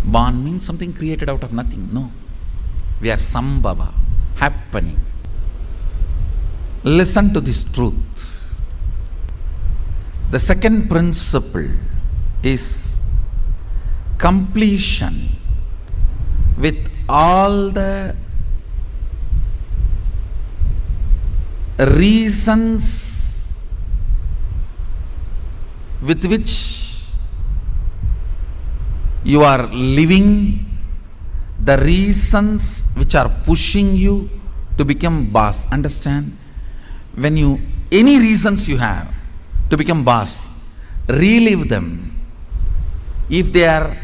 Born means something created out of nothing. No. We are sambhava, happening. Listen to this truth. The second principle is completion with all the reasons with which you are living, the reasons which are pushing you to become boss. Understand? When you, any reasons you have to become boss, relive them. If they are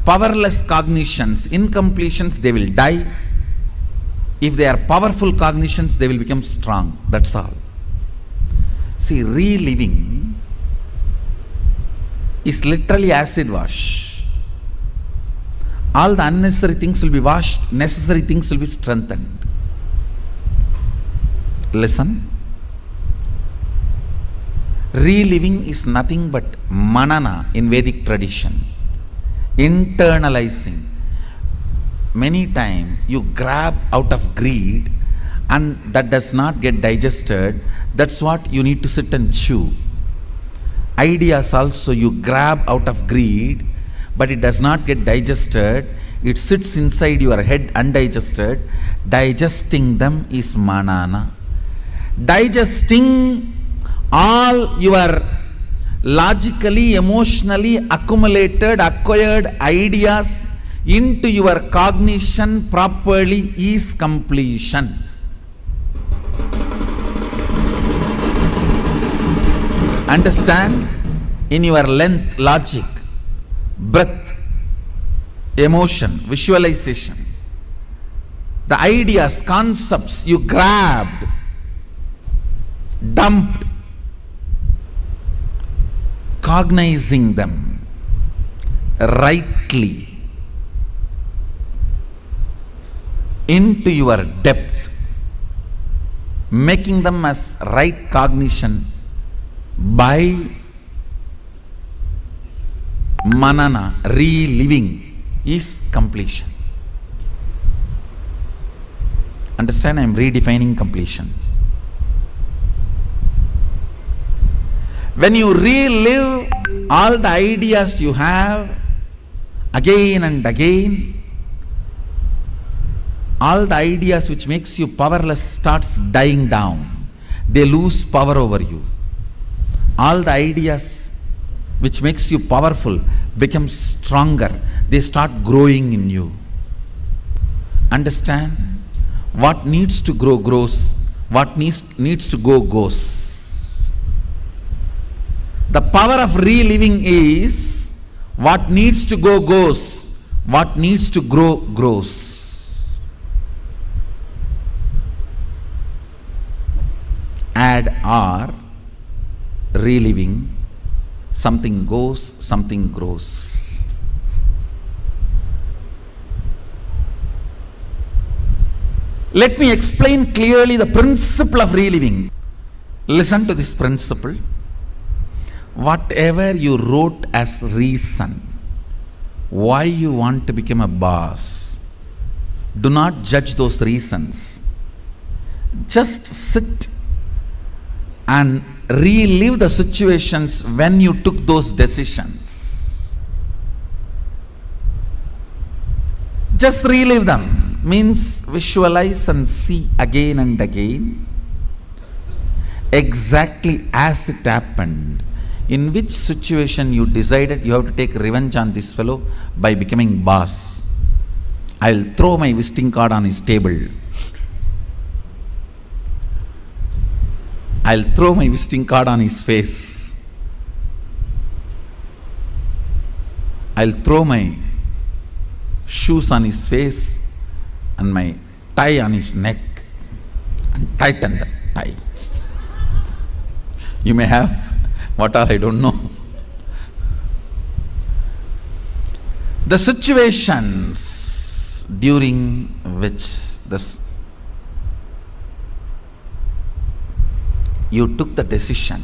powerless cognitions, incompletions, they will die. If they are powerful cognitions, they will become strong. That's all. See, reliving is literally acid wash. All the unnecessary things will be washed, necessary things will be strengthened. Listen. Reliving is nothing but manana in Vedic tradition. Internalizing. Many times you grab out of greed and that does not get digested. That's what you need to sit and chew. Ideas also you grab out of greed, but it does not get digested. It sits inside your head undigested. Digesting them is manana. Digesting all your logically, emotionally accumulated, acquired ideas into your cognition properly is completion. Understand? In your length, logic, breath, emotion, visualization, the ideas, concepts you grabbed, dumped, cognizing them rightly into your depth, making them as right cognition by manana, reliving, is completion. Understand? I am redefining completion. When you relive all the ideas you have again and again, all the ideas which makes you powerless starts dying down. They lose power over you. All the ideas which makes you powerful become stronger. They start growing in you. Understand? What needs to grow grows. What needs to go goes. The power of reliving is what needs to go goes, what needs to grow grows. Add or, reliving, something goes, something grows. Let me explain clearly the principle of reliving. Listen to this principle. Whatever you wrote as reason why you want to become a boss, do not judge those reasons. Just sit and relive the situations when you took those decisions. Just relive them. Means visualize and see again and again exactly as it happened. In which situation you decided you have to take revenge on this fellow by becoming boss. I'll throw my visiting card on his table. I'll throw my visiting card on his face. I'll throw my shoes on his face and my tie on his neck and tighten the tie. You may have what all I don't know. The situations during which you took the decision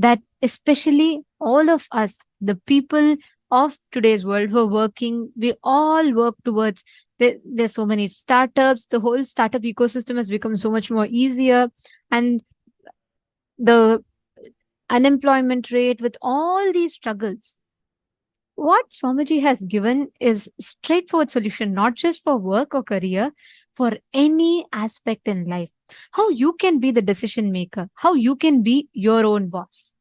that especially all of us, the people of today's world who are working, we all work towards. There's so many startups. The whole startup ecosystem has become so much more easier, and the unemployment rate with all these struggles. What Swamiji has given is straightforward solution, not just for work or career, for any aspect in life. How you can be the decision maker, how you can be your own boss.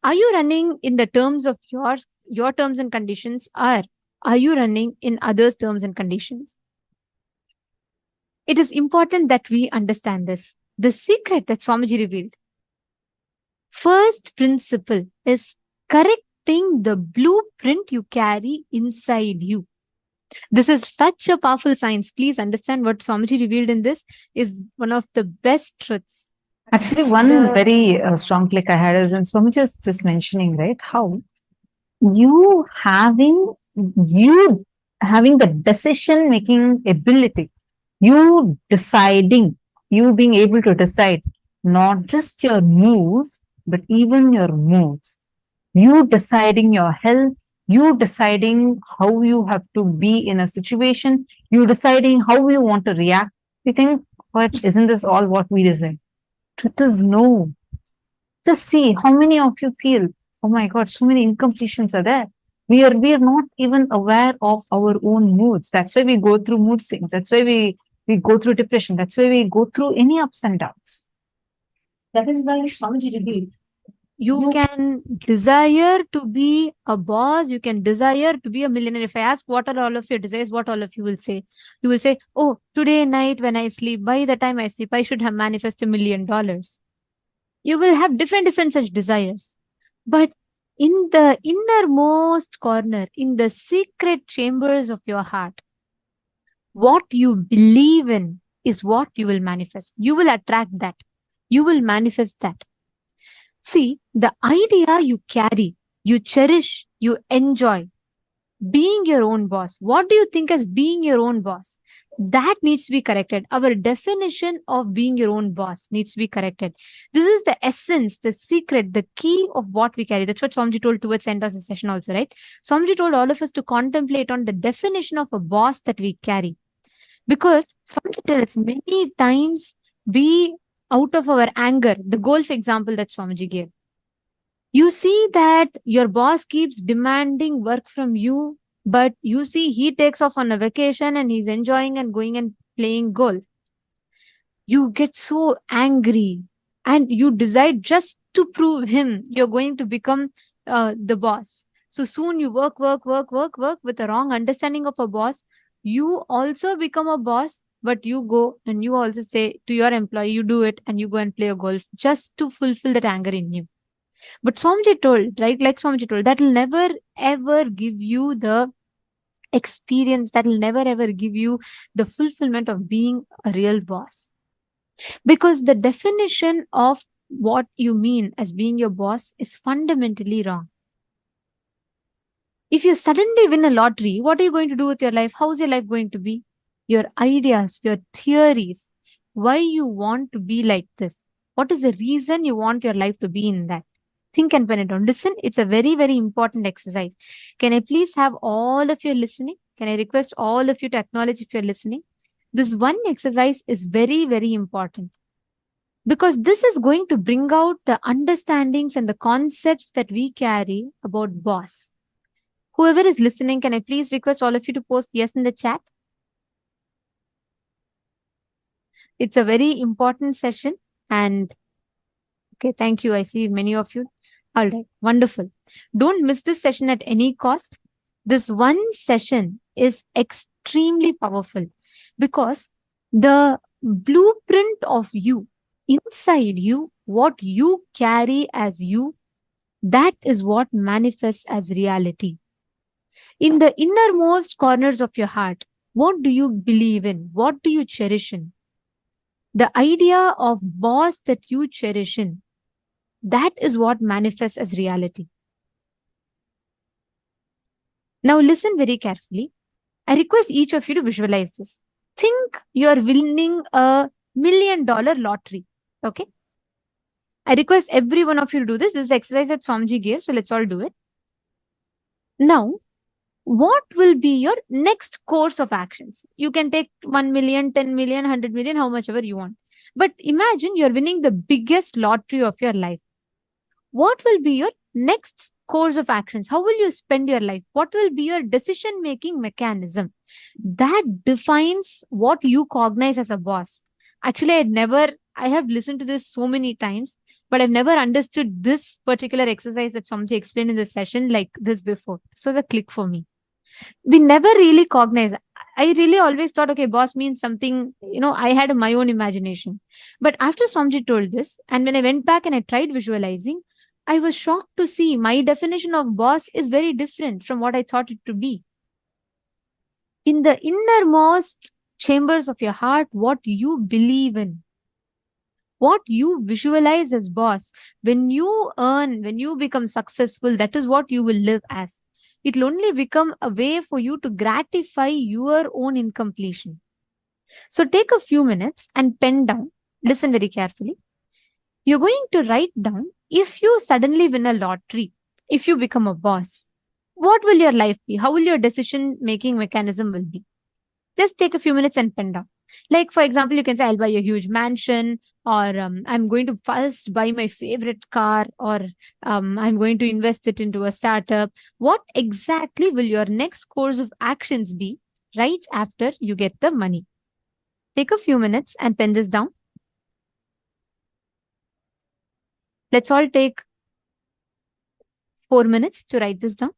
Are you running in the terms of your terms and conditions, or are you running in others' terms and conditions? It is important that we understand this. The secret that Swamiji revealed. First principle is correcting the blueprint you carry inside you. This is such a powerful science. Please understand what Swamiji revealed in this is one of the best truths. Actually, one very strong click I had is when Swamiji was just mentioning, right, how you having the decision making ability, you deciding, you being able to decide not just your moves, but even your moods, you deciding your health, you deciding how you have to be in a situation, you deciding how you want to react. You think, what, isn't this all what we decide? Truth is no. Just see how many of you feel, oh my God, so many incompletions are there. We are not even aware of our own moods. That's why we go through mood swings. That's why we go through depression. That's why we go through any ups and downs. That is why Swamiji revealed. You can desire to be a boss. You can desire to be a millionaire. If I ask what are all of your desires, what all of you will say? You will say, oh, today night when I sleep, by the time I sleep, I should have manifested $1 million. You will have different such desires. But in the innermost corner, in the secret chambers of your heart, what you believe in is what you will manifest. You will attract that. You will manifest that. See, the idea you carry, you cherish, you enjoy, being your own boss. What do you think as being your own boss? That needs to be corrected. Our definition of being your own boss needs to be corrected. This is the essence, the secret, the key of what we carry. That's what Swamiji told towards the end of the session also, right? Swamiji told all of us to contemplate on the definition of a boss that we carry. Because Swamiji tells many times we, out of our anger, the golf example that Swamiji gave, you see that your boss keeps demanding work from you, but you see he takes off on a vacation and he's enjoying and going and playing golf. You get so angry and you decide just to prove him you're going to become the boss. So soon you work with a wrong understanding of a boss. You also become a boss, but you go and you also say to your employee, you do it and you go and play a golf just to fulfill that anger in you. But Swamiji told, right? Like Swamiji told, that will never ever give you the experience, that will never ever give you the fulfillment of being a real boss. Because the definition of what you mean as being your boss is fundamentally wrong. If you suddenly win a lottery, what are you going to do with your life? How's your life going to be? Your ideas, your theories, why you want to be like this? What is the reason you want your life to be in that? Think and pen it down. Listen, it's a very, very important exercise. Can I please have all of you listening? Can I request all of you to acknowledge if you're listening? This one exercise is very, very important. Because this is going to bring out the understandings and the concepts that we carry about boss. Whoever is listening, can I please request all of you to post yes in the chat? It's a very important session and okay, thank you. I see many of you. All right, wonderful. Don't miss this session at any cost. This one session is extremely powerful because the blueprint of you, inside you, what you carry as you, that is what manifests as reality. In the innermost corners of your heart, what do you believe in? What do you cherish in? The idea of boss that you cherish in, that is what manifests as reality. Now listen very carefully. I request each of you to visualize this. Think you are winning a $1 million lottery. Okay? I request every one of you to do this. This is the exercise that Swamiji gave, so let's all do it. Now, what will be your next course of actions? You can take 1 million, 10 million, 100 million, how much ever you want. But imagine you're winning the biggest lottery of your life. What will be your next course of actions? How will you spend your life? What will be your decision making mechanism? That defines what you cognize as a boss. Actually, I have listened to this so many times, but I've never understood this particular exercise that Swamiji explained in this session like this before. This was a click for me. We never really cognize. I really always thought, okay, boss means something, I had my own imagination. But after Swamiji told this, and when I went back and I tried visualizing, I was shocked to see my definition of boss is very different from what I thought it to be. In the innermost chambers of your heart, what you believe in, what you visualize as boss, when you earn, when you become successful, that is what you will live as. It will only become a way for you to gratify your own incompletion. So take a few minutes and pen down. Listen very carefully. You're going to write down, if you suddenly win a lottery, if you become a boss, what will your life be? How will your decision making mechanism will be? Just take a few minutes and pen down. Like, for example, you can say, I'll buy a huge mansion, or I'm going to first buy my favorite car, or I'm going to invest it into a startup. What exactly will your next course of actions be right after you get the money? Take a few minutes and pen this down. Let's all take 4 minutes to write this down.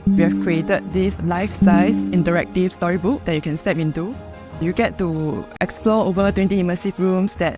We have created this life-size interactive storybook that you can step into. You get to explore over 20 immersive rooms that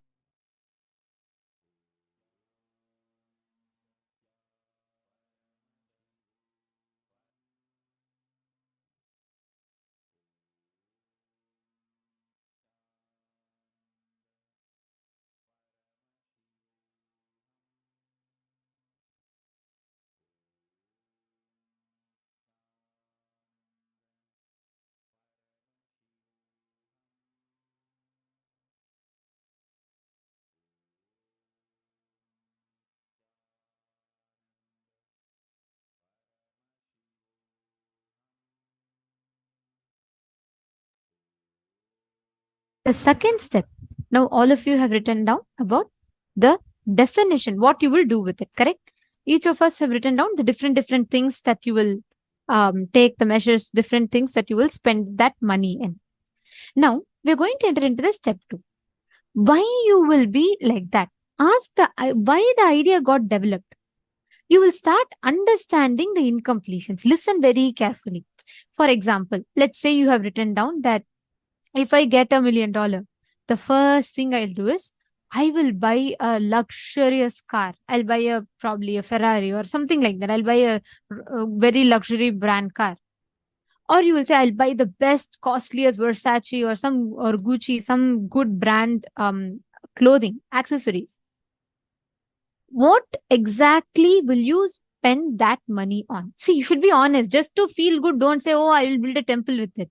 The second step, now all of you have written down about the definition, what you will do with it, correct? Each of us have written down the different things that you will take, the measures, different things that you will spend that money in. Now, we're going to enter into the step 2. Why you will be like that? Ask why the idea got developed. You will start understanding the incompletions. Listen very carefully. For example, let's say you have written down that if I get $1 million, the first thing I'll do is I will buy a luxurious car. I'll buy probably a Ferrari or something like that. I'll buy a very luxury brand car. Or you will say, I'll buy the best, costliest Versace or Gucci, some good brand clothing, accessories. What exactly will you spend that money on? See, you should be honest. Just to feel good, don't say, oh, I will build a temple with it.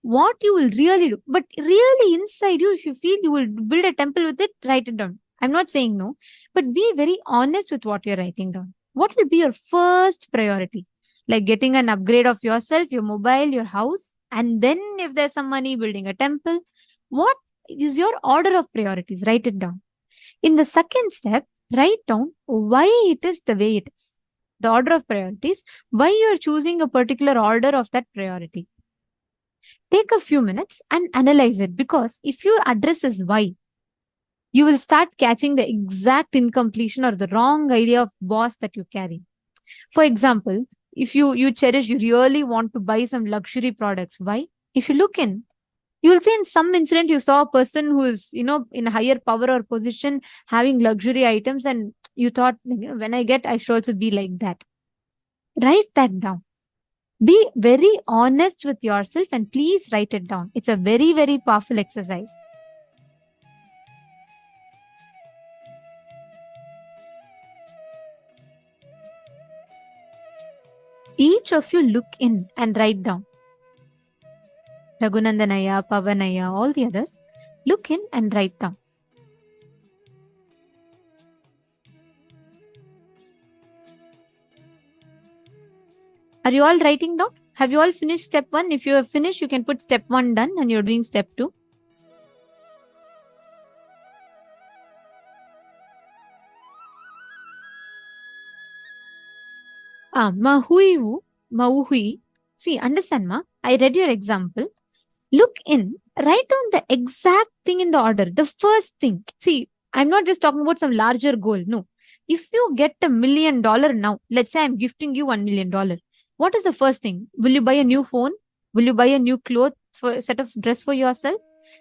What you will really do, but really inside you, if you feel you will build a temple with it, write it down. I'm not saying no, but be very honest with what you're writing down. What will be your first priority? Like getting an upgrade of yourself, your mobile, your house, and then if there's some money, building a temple. What is your order of priorities? Write it down. In the second step, write down why it is the way it is. The order of priorities, why you're choosing a particular order of that priority. Take a few minutes and analyze it, because if you address this why, you will start catching the exact incompletion or the wrong idea of boss that you carry. For example, if you really want to buy some luxury products. Why? If you look in, you will see in some incident you saw a person who is, in a higher power or position having luxury items, and you thought, when I should also be like that. Write that down. Be very honest with yourself and please write it down. It's a very, very powerful exercise. Each of you look in and write down. Raghunandanaya, Pavanaya, all the others, look in and write down. Are you all writing down? Have you all finished step 1? If you have finished, you can put step 1 done and you're doing step 2. Mahui. See, understand, ma? I read your example. Look in, write down the exact thing in the order. The first thing. See, I'm not just talking about some larger goal. No. If you get $1 million now, let's say I'm gifting you $1 million. What is the first thing? Will you buy a new phone? Will you buy a new cloth for a set of dress for yourself?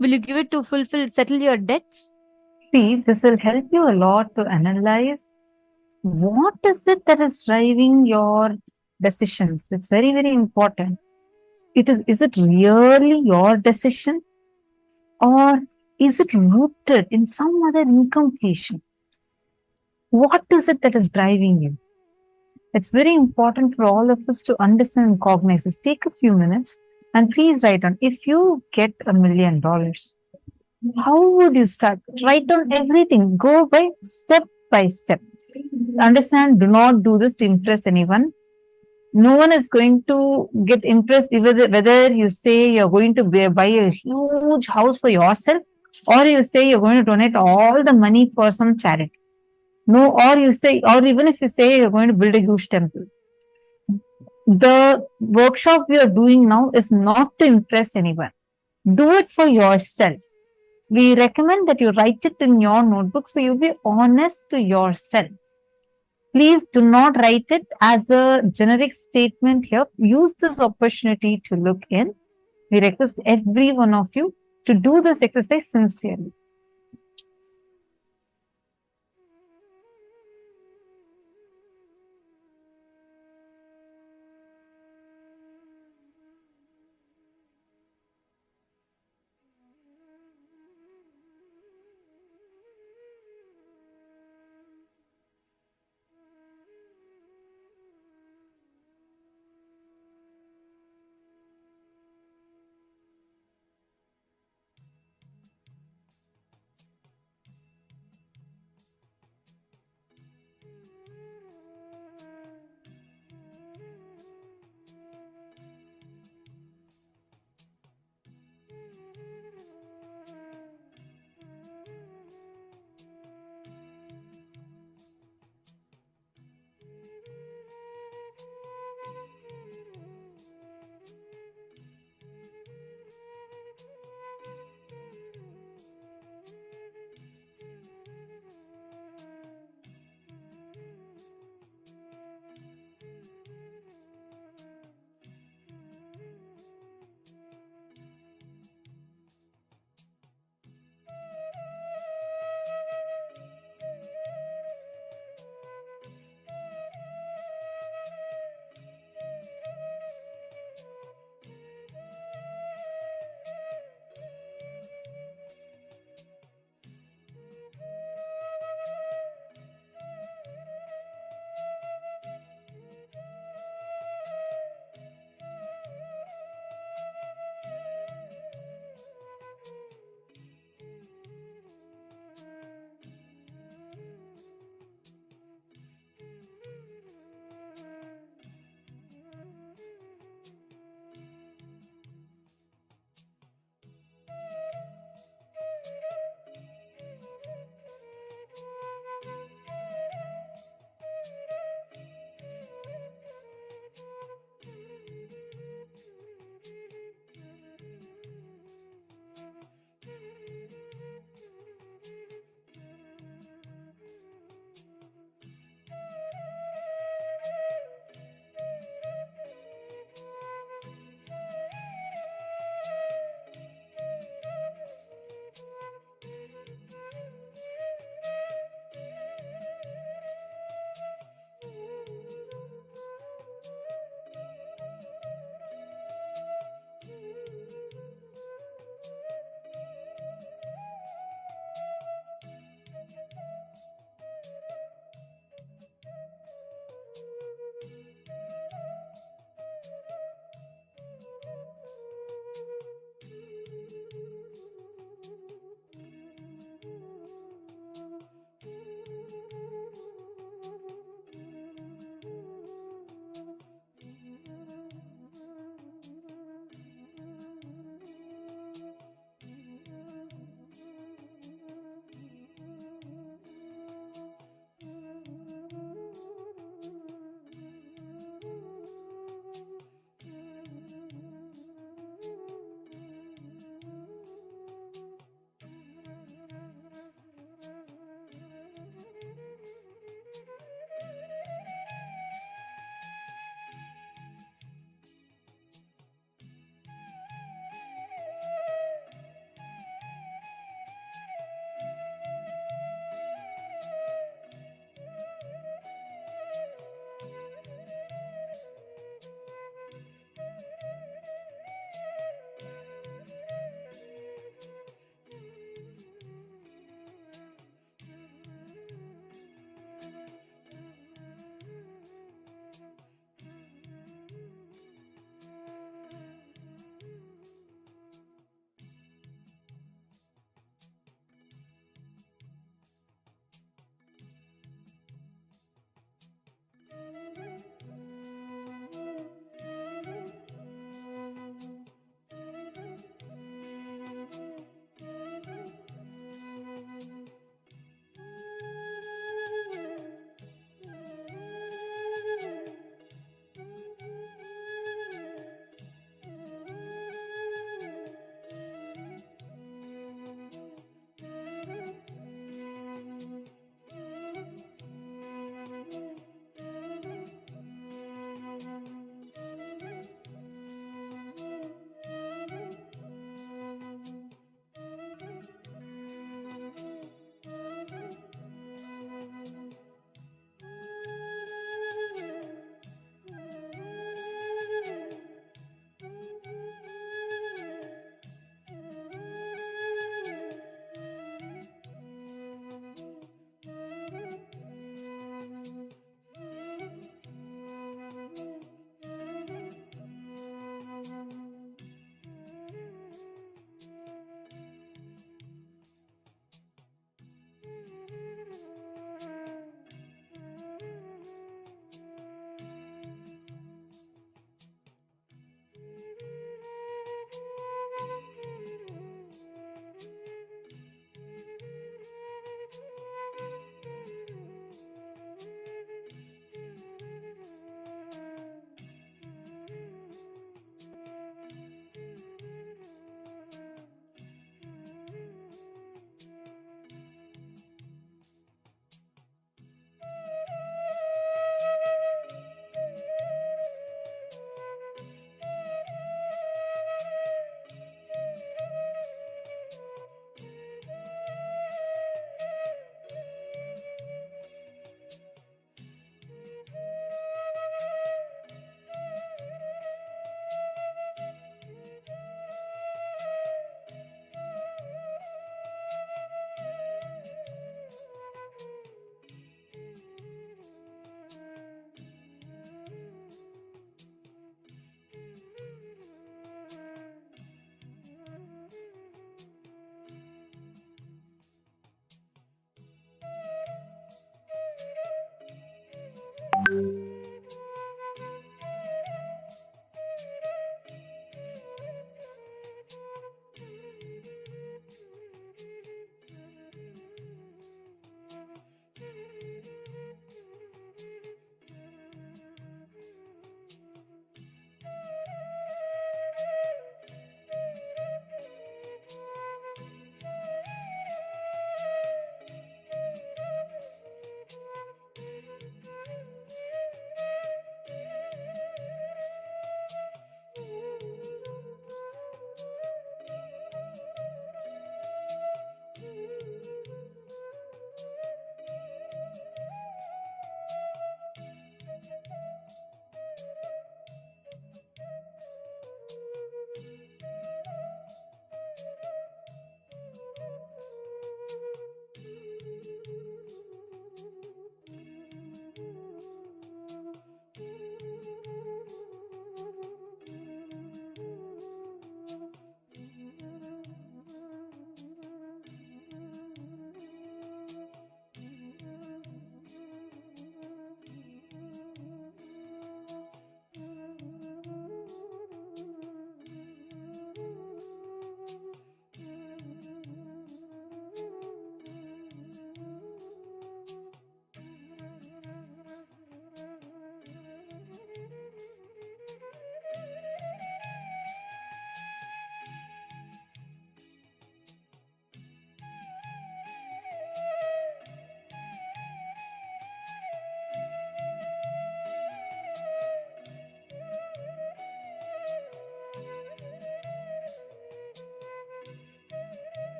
Will you give it to settle your debts? See, this will help you a lot to analyze what is it that is driving your decisions. It's very, very important. Is it really your decision, or is it rooted in some other incompletion? What is it that is driving you? It's very important for all of us to understand and cognize this. Take a few minutes and please write down. If you get $1 million, how would you start? Write down everything. Go by step. Understand, do not do this to impress anyone. No one is going to get impressed whether you say you're going to buy a huge house for yourself, or you say you're going to donate all the money for some charity. No, or even if you say you're going to build a huge temple. The workshop we are doing now is not to impress anyone. Do it for yourself. We recommend that you write it in your notebook so you be honest to yourself. Please do not write it as a generic statement here. Use this opportunity to look in. We request every one of you to do this exercise sincerely.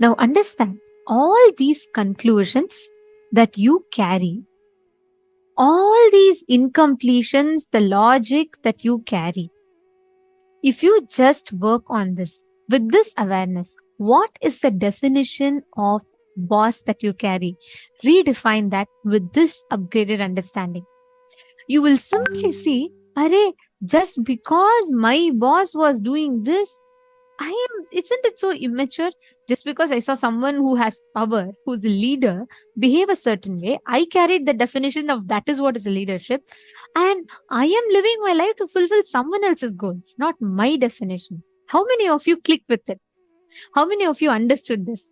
Now understand all these conclusions that you carry, all these incompletions, the logic that you carry. If you just work on this with this awareness, what is the definition of boss that you carry? Redefine that with this upgraded understanding. You will simply see, Arey, just because my boss was doing this, isn't it so immature? Just because I saw someone who has power, who's a leader, behave a certain way, I carried the definition of that is what is a leadership. And I am living my life to fulfill someone else's goals, not my definition. How many of you click with it? How many of you understood this?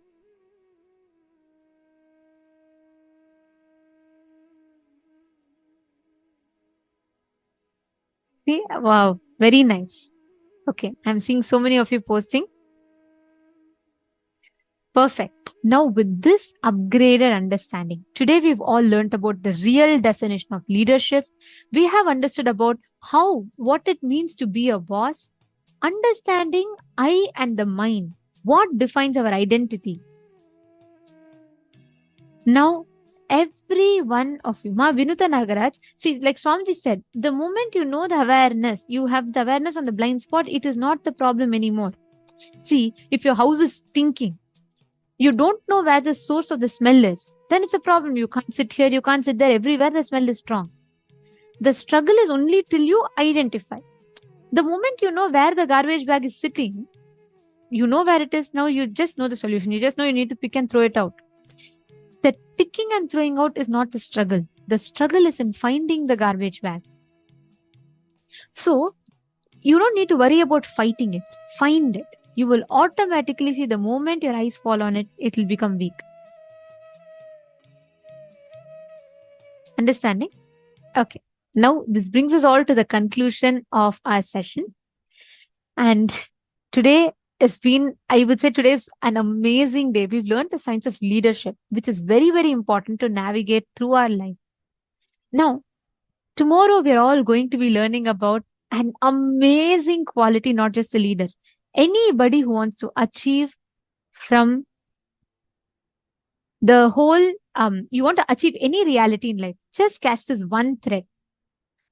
See, wow, very nice. Okay, I'm seeing so many of you posting. Perfect. Now, with this upgraded understanding, today we've all learned about the real definition of leadership. We have understood about what it means to be a boss, understanding I and the mind, what defines our identity. Now, every one of you, Ma Vinuta Nagaraj, see, like Swamiji said, the moment you know the awareness, you have the awareness on the blind spot, it is not the problem anymore. See, if your house is stinking, you don't know where the source of the smell is, then it's a problem. You can't sit here, you can't sit there. Everywhere the smell is strong. The struggle is only till you identify. The moment you know where the garbage bag is sitting, you know where it is. Now you just know the solution. You just know you need to pick and throw it out. The picking and throwing out is not the struggle. The struggle is in finding the garbage bag. So you don't need to worry about fighting it. Find it. You will automatically see the moment your eyes fall on it, it will become weak. Understanding? Okay. Now, this brings us all to the conclusion of our session. And today has been, I would say today's an amazing day. We've learned the science of leadership, which is very, very important to navigate through our life. Now, Tomorrow, we're all going to be learning about an amazing quality, not just a leader. Anybody who wants to achieve from the whole, you want to achieve any reality in life, just catch this one thread.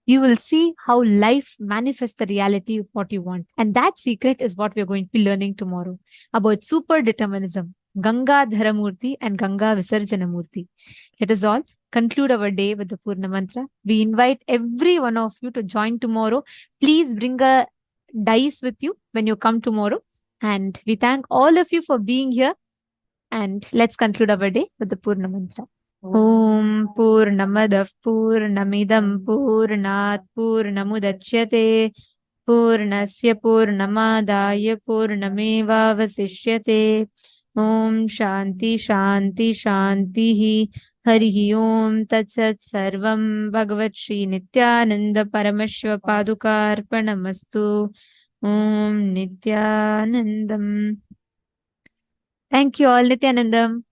You will see how life manifests the reality of what you want. And that secret is what we're going to be learning tomorrow about super determinism, Ganga Dharamurti and Ganga Visarjanamurti. Let us all conclude our day with the Purna Mantra. We invite every one of you to join tomorrow. Please bring a dice with you when you come tomorrow. And we thank all of you for being here. And let's conclude our day with the Purna Mantra. Om Purnamadav Purnamidam Purnat Purnamudachyate Purnasya Purnamadaya Purnameva Vasishyate Om Shanti Shanti Shanti Hari Om Tatsat Sarvam Bhagavat Shri Nithyananda Paramashiva Padukarpanamastu Om Nithyanandam. Thank you all, Nithyanandam.